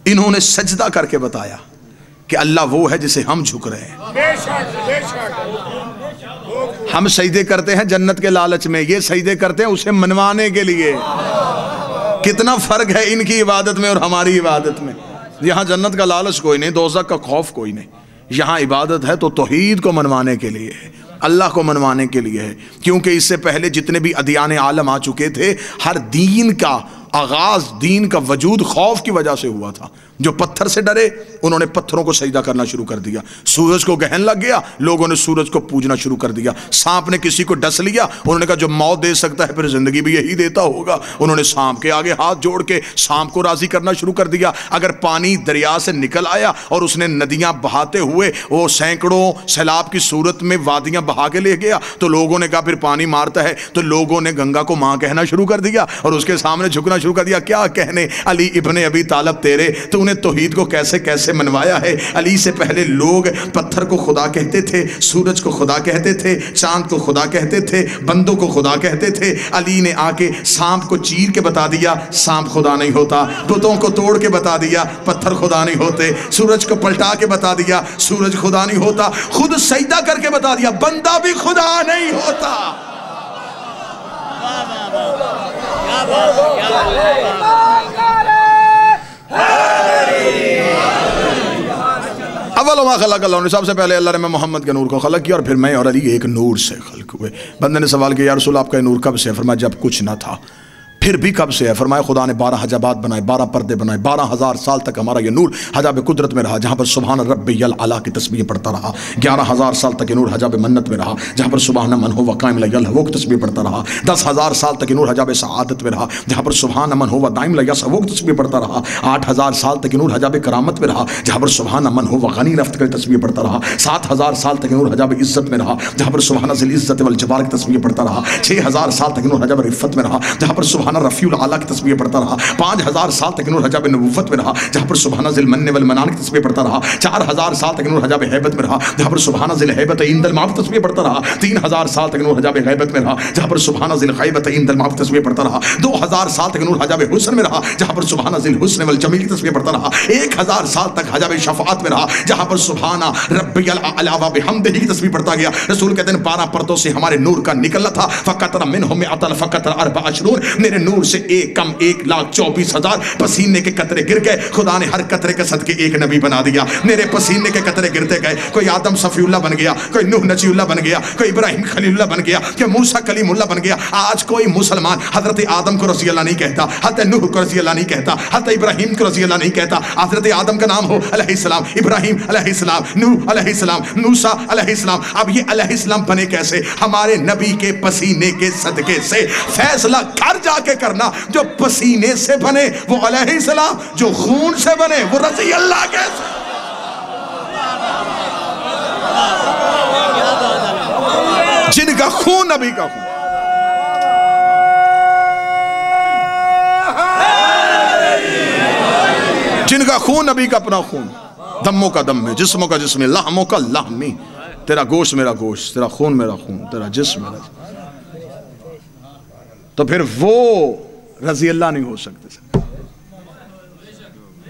انہوں نے سجدہ کر کے بتایا کہ اللہ وہ ہے جسے ہم جھک رہے ہیں. ہم سجدے کرتے ہیں جنت کے لالچ میں، یہ سجدے کرتے ہیں اسے منوانے کے لیے. کتنا فرق ہے ان کی عبادت میں اور ہماری عبادت میں. یہاں جنت کا لالچ کوئی نہیں، دوزخ کا خوف کوئی نہیں. یہاں عبادت ہے تو توحید کو منوانے کے لیے ہے، اللہ کو منوانے کے لیے ہے. کیونکہ اس سے پہلے جتنے بھی ادیان عالم آ چکے تھے، ہر دین کا آغاز، دین کا وجود خوف کی وجہ سے ہوا تھا. جو پتھر سے ڈرے انہوں نے پتھروں کو سجدہ کرنا شروع کر دیا. سورج کو گہن لگ گیا، لوگوں نے سورج کو پوجنا شروع کر دیا. سانپ نے کسی کو ڈس لیا، انہوں نے کہا جو موت دے سکتا ہے پھر زندگی بھی یہی دیتا ہوگا. انہوں نے سانپ کے آگے ہاتھ جوڑ کے سانپ کو راضی کرنا شروع کر دیا. اگر پانی دریا سے نکل آیا اور اس نے ندیاں بہاتے ہوئے وہ سینکڑوں سیلاب کی صورت میں وادیاں بہا کے لے گیا تو لوگوں نے کہا پھر پانی مارتا ہے، تو لوگوں نے گنگا کو ماں کہنا شروع کر دیا اور اس کے سامنے جھکنا شروع کر دیا. کیا کہنے علی ابن ابی طالب تیرے، تو انہیں توحید کو کیسے کیسے منوایا ہے. علی سے پہلے لوگ پتھر کو خدا کہتے تھے، سورج کو خدا کہتے تھے، چاند کو خدا کہتے تھے، بندوں کو خدا کہتے تھے. علی نے آ کے سانپ کو چیر کے بتا دیا سانپ خدا نہیں ہوتا، بتوں کو توڑ کے بتا دیا پتھر خدا نہیں ہوتے، سورج کو پلٹا کے بتا دیا سورج خدا نہیں ہوتا، خود سجدہ کر کے بتا دیا بندہ بھی خدا نہیں ہوتا. اول ما خلق اللہ نے، سب سے پہلے اللہ نے میں محمد کے نور کو خلق کیا اور پھر میں اور علی ایک نور سے خلق ہوئے. بندے نے سوال کیا یا رسول آپ کا نور کب سے ہے؟ فرمایا جب کچھ نہ تھا. پھر بھی کب سے ہے؟ فرمایا خدا نے 12 حجابات بنائے، 12 پردے بنائے، 12,000 سال تک ہمارا یہ نور حجاب قدرت میں رہا جہاں پر سبحان ربی الاعلیٰ کی تسبیح پڑھتا رہا. 11,000 سال تک یہ نور حجاب منت میں رہا جہاں پر سبحان من ہوا قائم لیل وہ تسبیح پڑھتا رہا. 10,000 سال تک یہ نور حجاب سعادت میں رہا جہاں پر سبحان من ہوا دائم لیس وہ تسبیح پڑھتا رہا. 8,000 سال تک یہ نور حجاب کرامت میں رہا جہاں پر سبحان من ہوا غنی رفت کر تسبیح پڑھتا رہا. 7,000 سال تک یہ نور حجاب عزت میں رہا جہاں پر سبحان ذی العزت والجبار کی تسبیح پڑھتا رہا. 6,000 سال تک یہ نور حجاب رفت میں رہا جہاں پر سبحان رفیع الاعلیٰ کی تسبیح پڑھتا رہا. 5,000 سال تک نور حجاب نبوت میں رہا جہاں پر سبحان ذی المن والمنان کی تسبیح پڑھتا رہا. 4,000 سال تک نور حجاب ہیبت میں رہا جہاں پر سبحان ذی الہیبت عند الموت کی تسبیح پڑھتا رہا. 3,000 سال تک نور حجاب غیبت میں رہا جہاں پر سبحان ذی الغیبت عند الموت کی تسبیح پڑھتا رہا. 2,000 سال تک نور حجاب حسن میں رہا جہاں پر سبحان ذی الحسن والجمیل کی تسبیح پڑھتا رہا. 1,000 سال تک حجاب شفاعت میں رہا جہاں پر سبحان ربی الاعلیٰ وبحمدہ کی تسبیح پڑھتا گیا. رسول کہتے ہیں 12 پردوں سے ہمارے نور کا نکلنا تھا. فقط منهم مئة فقط 24 میرے نور سے ایک کم 1,24,000 پسینے کے قطرے گر گئے. خدا نے ہر قطرے کے صدقے ایک نبی بنا دیا. میرے پسینے کے قطرے گرتے گئے. کوئی آدم صفی اللہ بن گیا، کوئی نوح نجی اللہ بن گیا، کوئی ابراہیم خلیل اللہ بن گیا، کوئی موسیٰ کلیم اللہ بن گیا. آج کوئی مسلمان حضرت آدم کو رضی اللہ نہیں کہتا، حضرت نوح کو رضی اللہ نہیں کہتا، حضرت ابراہیم کو رضی اللہ نہیں کہتا. حضرت آدم کا نام ہو علیہ السلام، ابراہیم علیہ السلام، نوح علیہ السلام، موسیٰ علیہ السلام. اب یہ علیہ السلام بنے کیسے؟ ہمارے نبی کے پسینے کے صدقے سے. فیصلہ گھر جا کے کرنا، جو پسینے سے بنے وہ علیہ السلام، جو خون سے بنے وہ رضی اللہ کیسے. جن کا خون نبی کا خون. جن کا خون نبی کا اپنا خون، دموں کا دم ہے، جسموں کا جسم ہے، لحموں کا لحمی، تیرا گوشت میرا گوشت، تیرا خون میرا خون، تیرا جسم میرا جسم، تو پھر وہ رضی اللہ نہیں ہو سکتے۔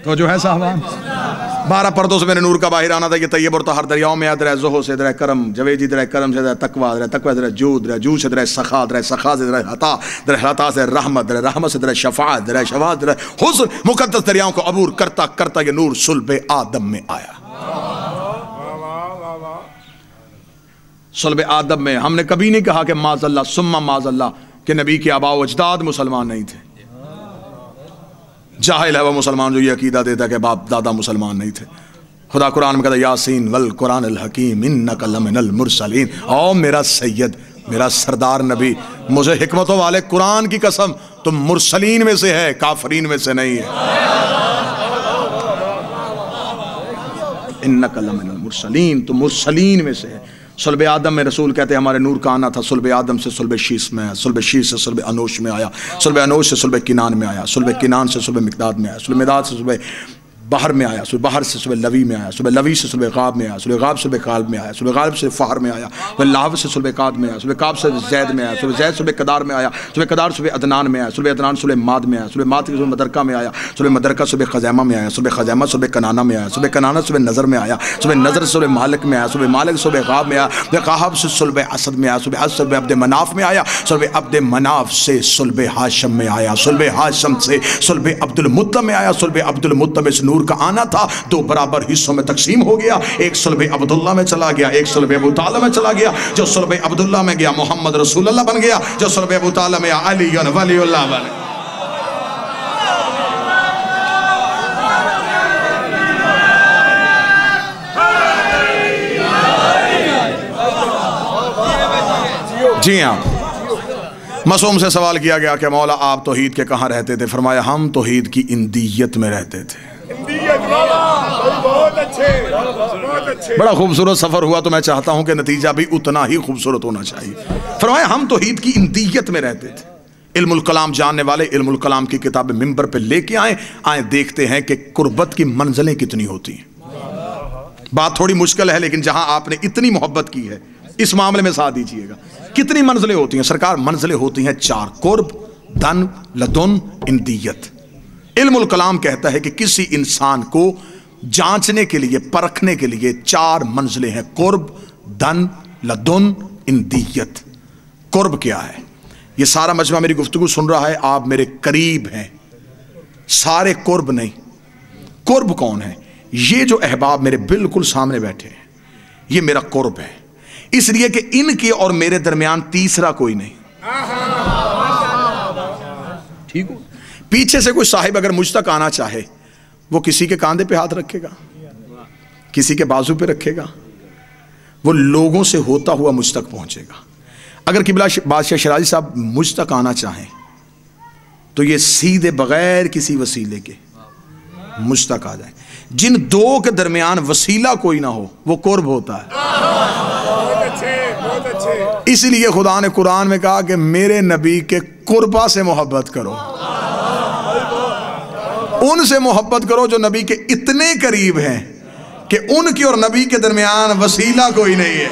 تو جو ہے صاحبان، 12 پردوں سے میرے نور کا باہر آنا تھا، یہ طیب اور طاہر دریاؤں میں درہ زہو سے درہ کرم، جویجی درہ کرم سے درہ تقوی، درہ تقوی درہ جود، درہ جود سے درہ سخا، درہ سخا سے درہ عطا، درہ عطا سے رحمت، درہ رحمت سے درہ شفاعت، درہ شفاعت درہ حسن، مقدس دریاؤں کو عبور کرتا کرتا یہ نور صلب آدم میں آیا۔ صلب آدم میں ہم نے کبھی نہیں کہا کہ معاذ اللہ ثم معاذ اللہ کہ نبی کے آباء و اجداد مسلمان نہیں تھے۔ جاہل ہے وہ مسلمان جو یہ عقیدہ دیتا کہ باپ دادا مسلمان نہیں تھے۔ خدا قرآن میں کہتا ہے یاسین والقرآن الحکیم انک لمن المرسلین، او میرا سید، میرا سردار نبی، مجھے حکمتوں والے قرآن کی قسم تم مرسلین میں سے ہے، کافرین میں سے نہیں ہے۔ انک لمن المرسلین، تم مرسلین میں سے ہے۔ صلب آدم میں رسول کہتے ہیں ہمارے نور کا آنا تھا، صلب آدم سے صلب شیس میں آیا، صلب شیس سے صلب انوش میں آیا، صلب انوش سے صلب کنان میں آیا، صلب کنان سے صلب مقداد میں آیا، صلب مقداد سے صلب بحر میں آیا، صلب بحر سے صلب لوی میں آیا، صلب لوی سے صلب غاب میں آیا، صلب غاب سے صلب قالب میں آیا، صلب قالب سے فہر میں آیا، صلب لاہو سے صلب قاد میں آیا، صلب قاب سے زید میں آیا، صلب زید صلب قدار میں آیا، صلب قدار صلب عدنان میں آیا، صلب عدنان صلب ماد میں آیا، صلب ماد صلب مدرکہ میں آیا، صلب مدرکہ صلب خزیمہ میں آیا، صلب خزیمہ صلب کنانہ میں آیا، صلب کنانہ صلب نظر میں آیا، صلب نظر صلب مالک میں آیا، صلب مالک صلب غاب میں آیا، صلب قاہب سے صلب اسد میں آیا، صلب اسد صلب عبد مناف میں آیا، صلب عبد مناف سے صلب ہاشم میں آیا، صلب ہاشم سے صلب عبد المطلب میں آیا، صلب عبد المطلب اس نور کا آنا تھا، دو برابر حصوں میں تقسیم ہو گیا، ایک صلب عبداللہ میں چلا گیا، ایک صلب ابو طالب میں چلا گیا، جو صلب عبداللہ میں گیا محمد رسول اللہ بن گیا، جو صلب ابو طالب میں علی ولی اللہ بن گیا۔ جی ہاں، معصوم سے سوال کیا گیا کہ مولا آپ توحید کے کہاں رہتے تھے؟ فرمایا ہم توحید کی اندیت میں رہتے تھے۔ بڑا خوبصورت سفر ہوا، تو میں چاہتا ہوں کہ نتیجہ بھی اتنا ہی خوبصورت ہونا چاہیے۔ فرمایا ہم توحید کی اندیت میں رہتے تھے۔ علم الکلام جاننے والے علم الکلام کی کتاب ممبر پہ لے کے آئیں دیکھتے ہیں کہ قربت کی منزلیں کتنی ہوتی ہیں۔ بات تھوڑی مشکل ہے، لیکن جہاں آپ نے اتنی محبت کی ہے اس معاملے میں ساتھ دیجئے گا۔ کتنی منزلیں ہوتی ہیں سرکار؟ منزلیں ہوتی ہیں 4: قرب، دن، لدن، اندیت۔ علم الکلام کہتا ہے کہ کسی انسان کو جانچنے کے لیے، پرکھنے کے لیے 4 منزلیں ہیں: قرب، دن، لدن، اندیت۔ قرب کیا ہے؟ یہ سارا مجمع میری گفتگو سن رہا ہے، آپ میرے قریب ہیں، سارے قرب نہیں۔ قرب کون ہے؟ یہ جو احباب میرے بالکل سامنے بیٹھے ہیں، یہ میرا قرب ہے، اس لیے کہ ان کے اور میرے درمیان تیسرا کوئی نہیں۔ ٹھیک ہو؟ پیچھے سے کوئی صاحب اگر مجھ تک آنا چاہے، وہ کسی کے کاندھے پہ ہاتھ رکھے گا، کسی کے بازو پہ رکھے گا، وہ لوگوں سے ہوتا ہوا مجھ تک پہنچے گا۔ اگر قبلہ بادشاہ شیرازی صاحب مجھ تک آنا چاہیں تو یہ سیدھے بغیر کسی وسیلے کے مجھ تک آ جائیں۔ جن دو کے درمیان وسیلہ کوئی نہ ہو وہ قرب ہوتا ہے۔ اس لیے خدا نے قرآن میں کہا کہ میرے نبی کے قربہ سے محبت کرو، ان سے محبت کرو جو نبی کے اتنے قریب ہیں کہ ان کی اور نبی کے درمیان وسیلہ کوئی نہیں ہے۔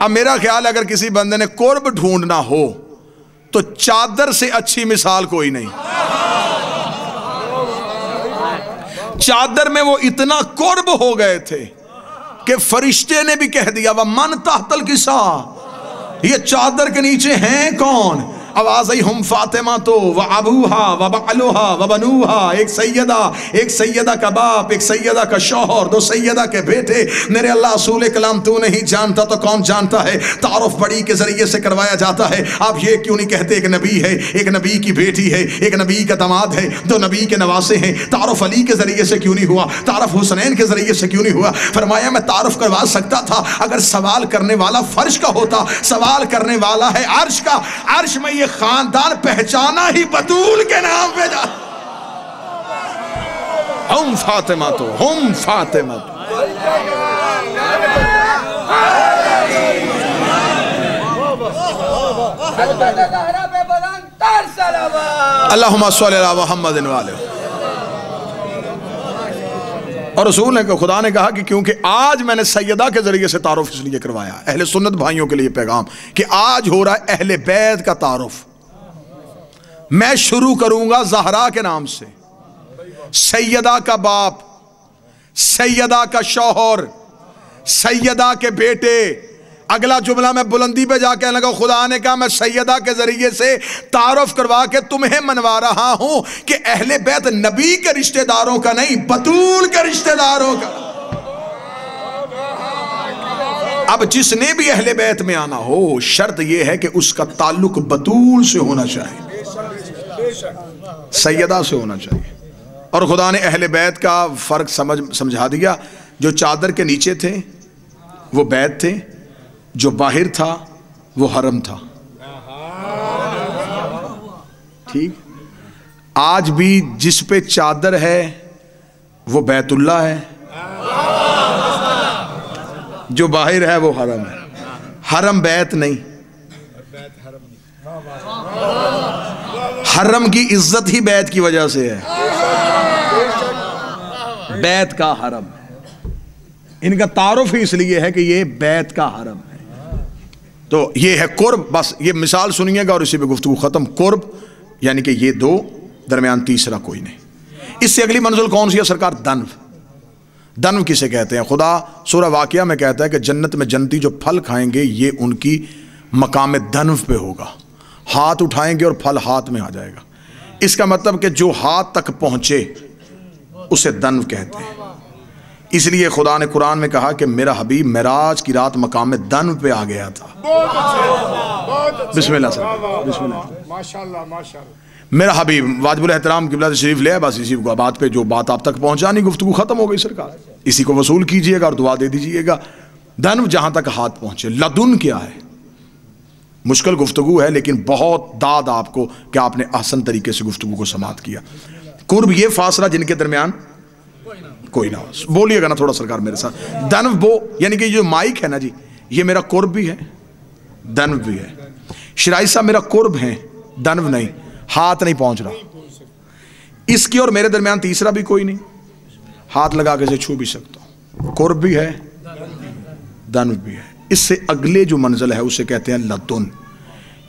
اب میرا خیال ہے اگر کسی بندے نے قرب ڈھونڈنا ہو تو چادر سے اچھی مثال کوئی نہیں۔ چادر میں وہ اتنا قرب ہو گئے تھے کہ فرشتے نے بھی کہہ دیا وَمَنْ تَحْتَ الْكِسَاءِ، یہ چادر کے نیچے ہیں کون؟ آواز آئی ہم فاطمہ تو وَعَبُوهَا وَبَعْلُهَا وَبَنُوهَا، ایک سیدہ کا باپ، ایک سیدہ کا شوہر، 2 سیدہ کے بیٹے۔ میرے اللہ رسول کلام تو نہیں جانتا تو کون جانتا ہے؟ تعارف بڑی کے ذریعے سے کروایا جاتا ہے۔ آپ یہ کیوں نہیں کہتے ایک نبی ہے، ایک نبی کی بیٹی ہے، ایک نبی کا داماد ہے، 2 نبی کے نواسے ہیں؟ تعارف علی کے ذریعے سے کیوں نہیں ہوا؟ تعارف حسنین کے ذریعے سے کیوں نہیں ہوا؟ فرمایا میں تعارف کروا سکتا تھا اگر سوال کرنے والا فرش کا ہوتا، سوال کرنے والا ہے عرش کا۔ عرش میں یہ خاندان پہچانا ہی بطول کے نام پہ جا۔ ہم فاطمہ تو، ہم فاطمہ تو۔ اللہم صلی علی محمد وآلہ۔ اور رسول نے خدا نے کہا کہ کیونکہ آج میں نے سیدہ کے ذریعے سے تعارف اس لیے کروایا، اہل سنت بھائیوں کے لیے پیغام کہ آج ہو رہا ہے اہل بیت کا تعارف۔ میں شروع کروں گا زہرا کے نام سے، سیدہ کا باپ، سیدہ کا شوہر، سیدہ کے بیٹے۔ اگلا جملہ میں بلندی پہ جا کے لگا خدا نے کہا میں سیدہ کے ذریعے سے تعارف کروا کے تمہیں منوا رہا ہوں کہ اہل بیت نبی کے رشتہ داروں کا نہیں، بطول کے رشتہ داروں کا۔ اب جس نے بھی اہل بیت میں آنا ہو شرط یہ ہے کہ اس کا تعلق بطول سے ہونا چاہیے، سیدہ سے ہونا چاہیے۔ اور خدا نے اہل بیت کا فرق سمجھا دیا، جو چادر کے نیچے تھے وہ بیت تھے، جو باہر تھا وہ حرم تھا۔ ٹھیک، آج بھی جس پہ چادر ہے وہ بیت اللہ ہے، جو باہر ہے وہ حرم ہے۔ حرم بیت نہیں، حرم کی عزت ہی بیت کی وجہ سے ہے، بیت کا حرم ہے۔ ان کا تعارف ہی اس لیے ہے کہ یہ بیت کا حرم ہے۔ تو یہ ہے قرب، بس یہ مثال سنیے گا اور اسی پہ گفتگو ختم۔ قرب یعنی کہ یہ دو، درمیان تیسرا کوئی نہیں۔ اس سے اگلی منزل کون سی ہے سرکار؟ دنو۔ دنو کسے کہتے ہیں؟ خدا سورہ واقعہ میں کہتا ہے کہ جنت میں جنتی جو پھل کھائیں گے یہ ان کی مقام دنو پہ ہوگا، ہاتھ اٹھائیں گے اور پھل ہاتھ میں آ جائے گا۔ اس کا مطلب کہ جو ہاتھ تک پہنچے اسے دنو کہتے ہیں۔ اس لیے خدا نے قرآن میں کہا کہ میرا حبیب معراج کی رات مقام دنو پہ آ گیا تھا۔ بسم اللہ سر، بسم اللہ، ماشاءاللہ ماشاءاللہ۔ میرا حبیب واجب الاحترام قبلہ تشریف لے، بس اسی بات پہ جو بات آپ تک پہنچانی گفتگو ختم ہو گئی سرکار، اسی کو وصول کیجئے گا اور دعا دے دیجئے گا۔ دنو جہاں تک ہاتھ پہنچے۔ لدن کیا ہے؟ مشکل گفتگو ہے لیکن بہت داد آپ کو کہ آپ نے احسن طریقے سے گفتگو کو سماعت کیا۔ قرب یہ فاصلہ جن کے درمیان کوئی نہ ہو۔ بولیے گا نا تھوڑا سرکار میرے ساتھ؟ دنو وہ یعنی کہ جو مائک ہے نا جی، یہ میرا قرب بھی ہے، دنو بھی ہے۔ شرائی صاحب میرا قرب ہے، دنو نہیں، ہاتھ نہیں پہنچ رہا۔ اس کی اور میرے درمیان تیسرا بھی کوئی نہیں، ہاتھ لگا کے سے چھو بھی سکتا ہوں۔ قرب بھی ہے، دنو بھی ہے۔ اس سے اگلے جو منزل ہے اسے کہتے ہیں لدن۔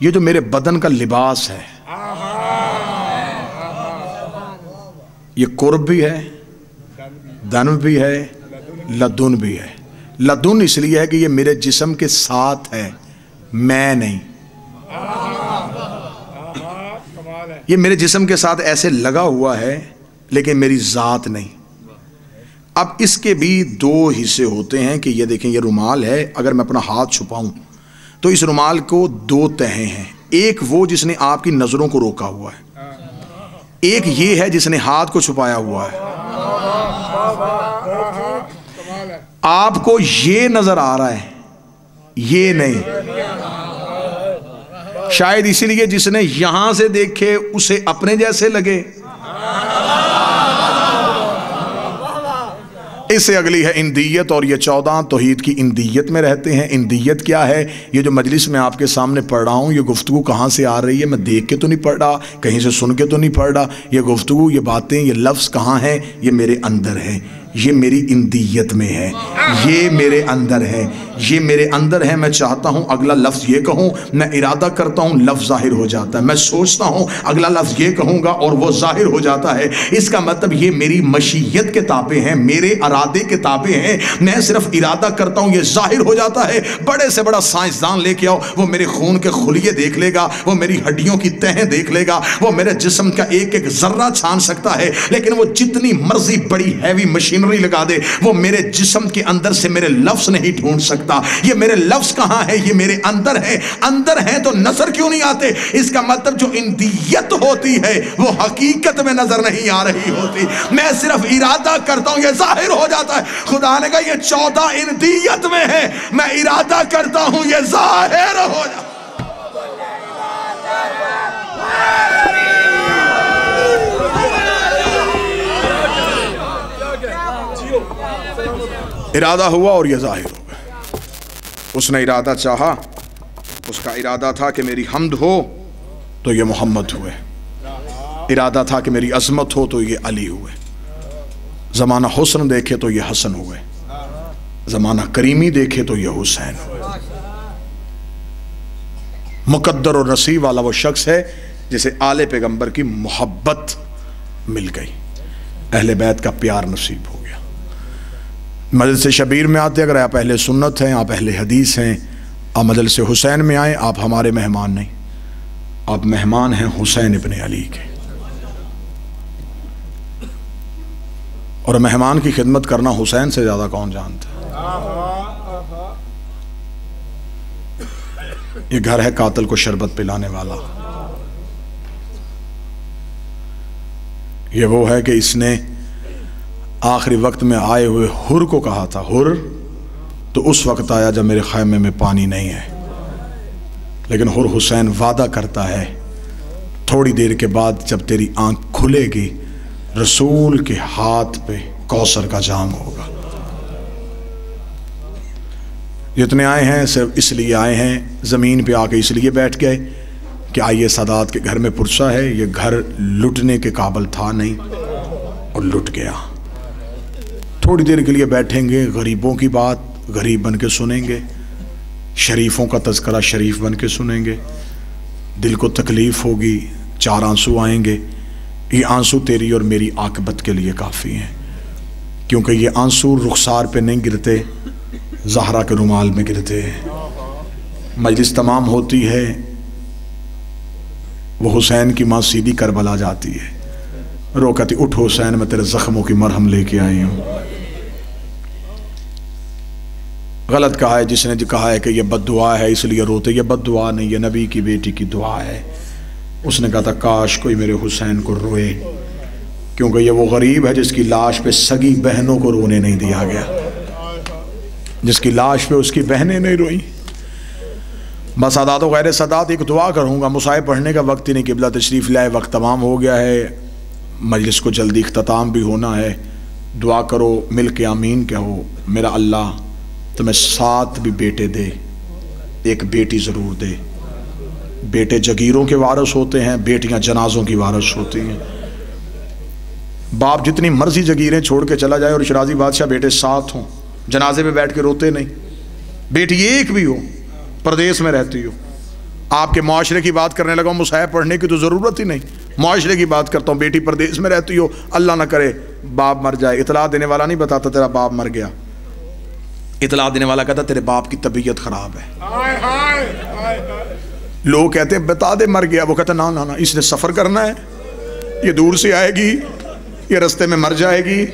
یہ جو میرے بدن کا لباس ہے یہ قرب بھی ہے، دنو بھی ہے، لدن بھی ہے۔ لدن اس لیے ہے کہ یہ میرے جسم کے ساتھ ہے، میں نہیں۔ یہ میرے جسم کے ساتھ ایسے لگا ہوا ہے لیکن میری ذات نہیں۔ اب اس کے بھی دو حصے ہوتے ہیں کہ یہ دیکھیں، یہ رومال ہے، اگر میں اپنا ہاتھ چھپاؤں تو اس رومال کو دو تہیں ہیں، ایک وہ جس نے آپ کی نظروں کو روکا ہوا ہے، ایک یہ ہے جس نے ہاتھ کو چھپایا ہوا ہے۔ آپ کو یہ نظر آ رہا ہے، یہ نہیں۔ شاید اسی لیے جس نے یہاں سے دیکھے اسے اپنے جیسے لگے۔ اس سے اگلی ہے اندیت، اور یہ 14 توحید کی اندیت میں رہتے ہیں۔ اندیت کیا ہے؟ یہ جو مجلس میں آپ کے سامنے پڑھ رہا ہوں، یہ گفتگو کہاں سے آ رہی ہے؟ میں دیکھ کے تو نہیں پڑھ رہا، کہیں سے سن کے تو نہیں پڑھ رہا۔ یہ گفتگو، یہ باتیں، یہ لفظ کہاں ہیں؟ یہ میرے اندر ہے، یہ میری اندیت میں ہے، یہ میرے اندر ہے، یہ میرے اندر ہے۔ میں چاہتا ہوں اگلا لفظ یہ کہوں، میں ارادہ کرتا ہوں لفظ ظاہر ہو جاتا ہے، میں سوچتا ہوں اگلا لفظ یہ کہوں گا اور وہ ظاہر ہو جاتا ہے۔ اس کا مطلب یہ میری مشیت کے تابع ہیں، میرے ارادے کے تابع ہیں۔ میں صرف ارادہ کرتا ہوں، یہ ظاہر ہو جاتا ہے۔ بڑے سے بڑا سائنسدان لے کے آؤ، وہ میرے خون کے خلیے دیکھ لے گا، وہ میری ہڈیوں کی تہیں دیکھ لے گا، وہ میرے جسم کا ایک ایک ذرہ چھان سکتا ہے، لیکن وہ جتنی مرضی بڑی ہیوی مشین لگا دے، وہ میرے جسم کے اندر سے میرے لفظ نہیں ڈھونڈ سکتا۔ یہ میرے لفظ کہاں ہے؟ یہ میرے اندر ہے۔ اندر ہے تو نظر کیوں نہیں آتے؟ اس کا مطلب جو اندیت ہوتی ہے وہ حقیقت میں نظر نہیں آ رہی ہوتی، میں صرف ارادہ کرتا ہوں، یہ ظاہر ہو جاتا ہے۔ خدا نے کہا یہ 14 اندیت میں ہے، میں ارادہ کرتا ہوں یہ ظاہر ہو جاتا ہے۔ ارادہ ہوا اور یہ ظاہر ہو گیا۔ اس نے ارادہ چاہا، اس کا ارادہ تھا کہ میری حمد ہو تو یہ محمد ہوئے، ارادہ تھا کہ میری عظمت ہو تو یہ علی ہوئے۔ زمانہ حسن دیکھے تو یہ حسن ہوئے، زمانہ کریمی دیکھے تو یہ حسین ہوئے۔ مقدر اور نصیب والا وہ شخص ہے جسے آل پیغمبر کی محبت مل گئی، اہل بیت کا پیار نصیب ہو گیا۔ مجلس شبیر میں آتے اگر آپ اہل سنت ہیں، آپ اہل حدیث ہیں، آپ مجلس حسین میں آئیں، آپ ہمارے مہمان نہیں، آپ مہمان ہیں حسین ابن علی کے، اور مہمان کی خدمت کرنا حسین سے زیادہ کون جانتا ہے؟ یہ گھر ہے قاتل کو شربت پلانے والا، یہ وہ ہے کہ اس نے آخری وقت میں آئے ہوئے حر کو کہا تھا، حر تو اس وقت آیا جب میرے خیمے میں پانی نہیں ہے، لیکن حر حسین وعدہ کرتا ہے تھوڑی دیر کے بعد جب تیری آنکھ کھلے گی رسول کے ہاتھ پہ کوثر کا جام ہوگا۔ جتنے آئے ہیں صرف اس لیے آئے ہیں، زمین پہ آ کے اس لیے بیٹھ گئے کہ آئیے سادات کے گھر میں پرسہ ہے، یہ گھر لٹنے کے قابل تھا نہیں اور لٹ گیا۔ تھوڑی دیر کے لیے بیٹھیں گے، غریبوں کی بات غریب بن کے سنیں گے، شریفوں کا تذکرہ شریف بن کے سنیں گے، دل کو تکلیف ہوگی، چار آنسو آئیں گے، یہ آنسو تیری اور میری عاقبت کے لیے کافی ہیں، کیونکہ یہ آنسو رخسار پہ نہیں گرتے، زہرا کے رومال میں گرتے ہیں۔ مجلس تمام ہوتی ہے، وہ حسین کی ماں سیدھی کربلا جاتی ہے، رو کہتی اٹھ حسین میں تیرے زخموں کی مرہم لے کے آئی ہوں۔ غلط کہا ہے جس نے کہا ہے کہ یہ بد دعا ہے اس لیے روتے، یہ بد دعا نہیں، یہ نبی کی بیٹی کی دعا ہے۔ اس نے کہا تھا کاش کوئی میرے حسین کو روئے، کیونکہ یہ وہ غریب ہے جس کی لاش پہ سگی بہنوں کو رونے نہیں دیا گیا، جس کی لاش پہ اس کی بہنیں نہیں روئیں۔ بس سادات و غیر سادات ایک دعا کروں گا، مصائب پڑھنے کا وقت ہی نہیں، قبلہ تشریف لائے، وقت تمام ہو گیا ہے، مجلس کو جلدی اختتام بھی ہونا ہے۔ دعا کرو، مل کے آمین کہو، میرا اللہ تمہیں 7 بھی بیٹے دے، ایک بیٹی ضرور دے۔ بیٹے جگیروں کے وارث ہوتے ہیں، بیٹیاں جنازوں کی وارث ہوتی ہیں۔ باپ جتنی مرضی جگیریں چھوڑ کے چلا جائے اور شرازی بادشاہ بیٹے 7 ہوں، جنازے میں بیٹھ کے روتے نہیں۔ بیٹی ایک بھی ہو، پردیس میں رہتی ہو، آپ کے معاشرے کی بات کرنے لگا ہوں، مصائب پڑھنے کی تو ضرورت ہی نہیں، معاشرے کی بات کرتا ہوں، بیٹی پردیس میں رہتی ہو، اللہ نہ کرے باپ مر جائے، اطلاع دینے والا نہیں بتاتا تیرا باپ مر گیا، اطلاع دینے والا کہتا تیرے باپ کی طبیعت خراب ہے۔ لوگ کہتے ہیں بتا دے مر گیا، وہ کہتا نا نا نا، اس نے سفر کرنا ہے، یہ دور سے آئے گی، یہ رستے میں مر جائے گی،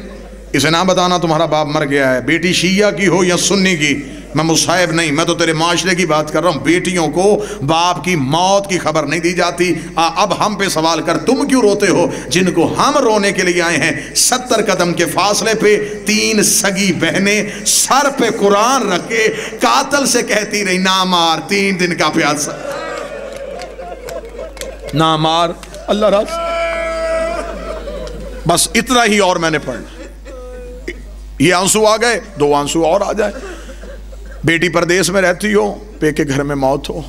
اسے نہ بتانا تمہارا باپ مر گیا ہے۔ بیٹی شیعہ کی ہو یا سنی کی، میں مصائب نہیں، میں تو تیرے معاشرے کی بات کر رہا ہوں۔ بیٹیوں کو باپ کی موت کی خبر نہیں دی جاتی۔ اب ہم پہ سوال کر، تم کیوں روتے ہو؟ جن کو ہم رونے کے لیے آئے ہیں، 70 قدم کے فاصلے پہ 3 سگی بہنیں سر پہ قرآن رکھ کے قاتل سے کہتی رہی نہ مار، 3 دن کا پیاسا نہ مار، اللہ راز، بس اتنا ہی اور میں نے پڑھنا۔ یہ آنسو آ گئے، 2 آنسو اور آ جائے۔ بیٹی پردیس میں رہتی ہو، پے کے گھر میں موت ہو،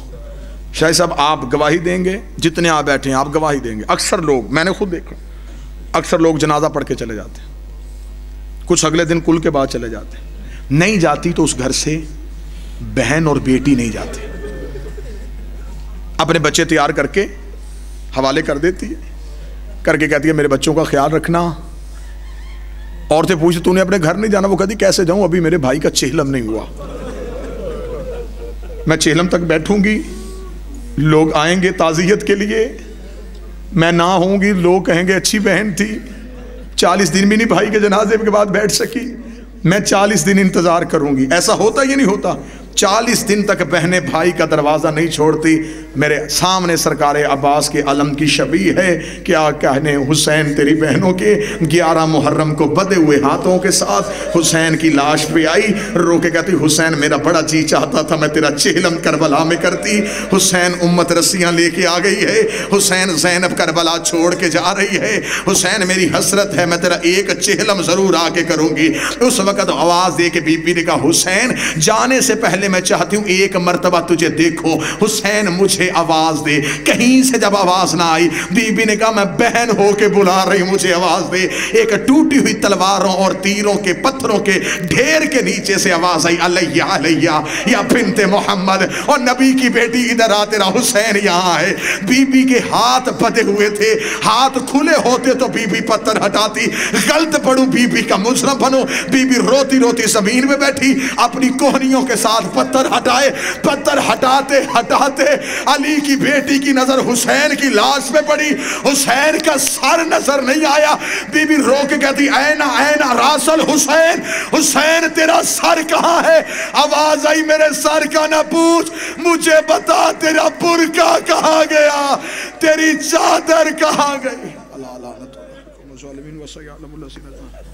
شاہد صاحب آپ گواہی دیں گے، جتنے آپ بیٹھے ہیں آپ گواہی دیں گے۔ اکثر لوگ، میں نے خود دیکھا، اکثر لوگ جنازہ پڑھ کے چلے جاتے ہیں، کچھ اگلے دن کل کے بعد چلے جاتے ہیں۔ نہیں جاتی تو اس گھر سے بہن اور بیٹی نہیں جاتی، اپنے بچے تیار کر کے حوالے کر دیتی ہے، کر کے کہتی ہے میرے بچوں کا خیال رکھنا۔ عورتیں پوچھتی تو نے اپنے گھر نہیں جانا؟ وہ کہتی کیسے جاؤں، ابھی میرے بھائی کا چہلم نہیں ہوا، میں چہلم تک بیٹھوں گی، لوگ آئیں گے تعزیت کے لیے، میں نہ ہوں گی، لوگ کہیں گے اچھی بہن تھی، 40 دن بھی نہیں بھائی کے جنازے کے بعد بیٹھ سکی، میں 40 دن انتظار کروں گی۔ ایسا ہوتا یہ نہیں ہوتا، 40 دن تک بہنیں بھائی کا دروازہ نہیں چھوڑتی۔ میرے سامنے سرکار عباس کے علم کی شبیہ ہے، کیا کہنے حسین تیری بہنوں کے 11 محرم کو بدے ہوئے ہاتھوں کے ساتھ حسین کی لاش پہ آئی، رو کے کہتی حسین میرا بڑا جی چاہتا تھا میں تیرا چہلم کربلا میں کرتی۔ حسین امت رسیاں لے کے آ گئی ہے، حسین زینب کربلا چھوڑ کے جا رہی ہے، حسین میری حسرت ہے میں تیرا ایک چہلم ضرور آ کے کروں گی۔ اس وقت آواز دے کے بی بی نے کہا حسین جانے سے پہلے میں چاہتی ہوں ایک مرتبہ تجھے دیکھو۔ حسین مجھے مجھے آواز دے۔ کہیں سے جب آواز نہ آئی، بی بی نے کہا میں بہن ہو کے بلا رہی ہوں، مجھے آواز دے۔ ایک ٹوٹی ہوئی تلواروں اور تیروں کے پتھروں کے ڈھیر کے نیچے سے آواز آئی، علیہ علیہ یا بنت محمد، اور نبی کی بیٹی ادھر آ، تیرا حسین یہاں ہے۔ بی بی کے ہاتھ بدے ہوئے تھے، ہاتھ کھلے ہوتے تو بی بی پتھر ہٹاتی، غلط پڑوں بی بی کا مجرم بنو۔ بی بی روتی روتی زمین میں بیٹھی، اپنی کوہنیوں کے ساتھ پتھر ہٹائے، پتھر ہٹاتے ہٹاتے علی کی بیٹی کی نظر حسین کی لاش پہ پڑی، حسین کا سر نظر نہیں آیا۔ بی بی رو کے کہتی اینا اینا راس الحسین، حسین تیرا سر کہاں ہے؟ آواز آئی میرے سر کا نہ پوچھ، مجھے بتا تیرا برقع کہاں گیا، تیری چادر کہاں گئی؟ اللہ لعنت علیکم الظالمین وسيعلم الذين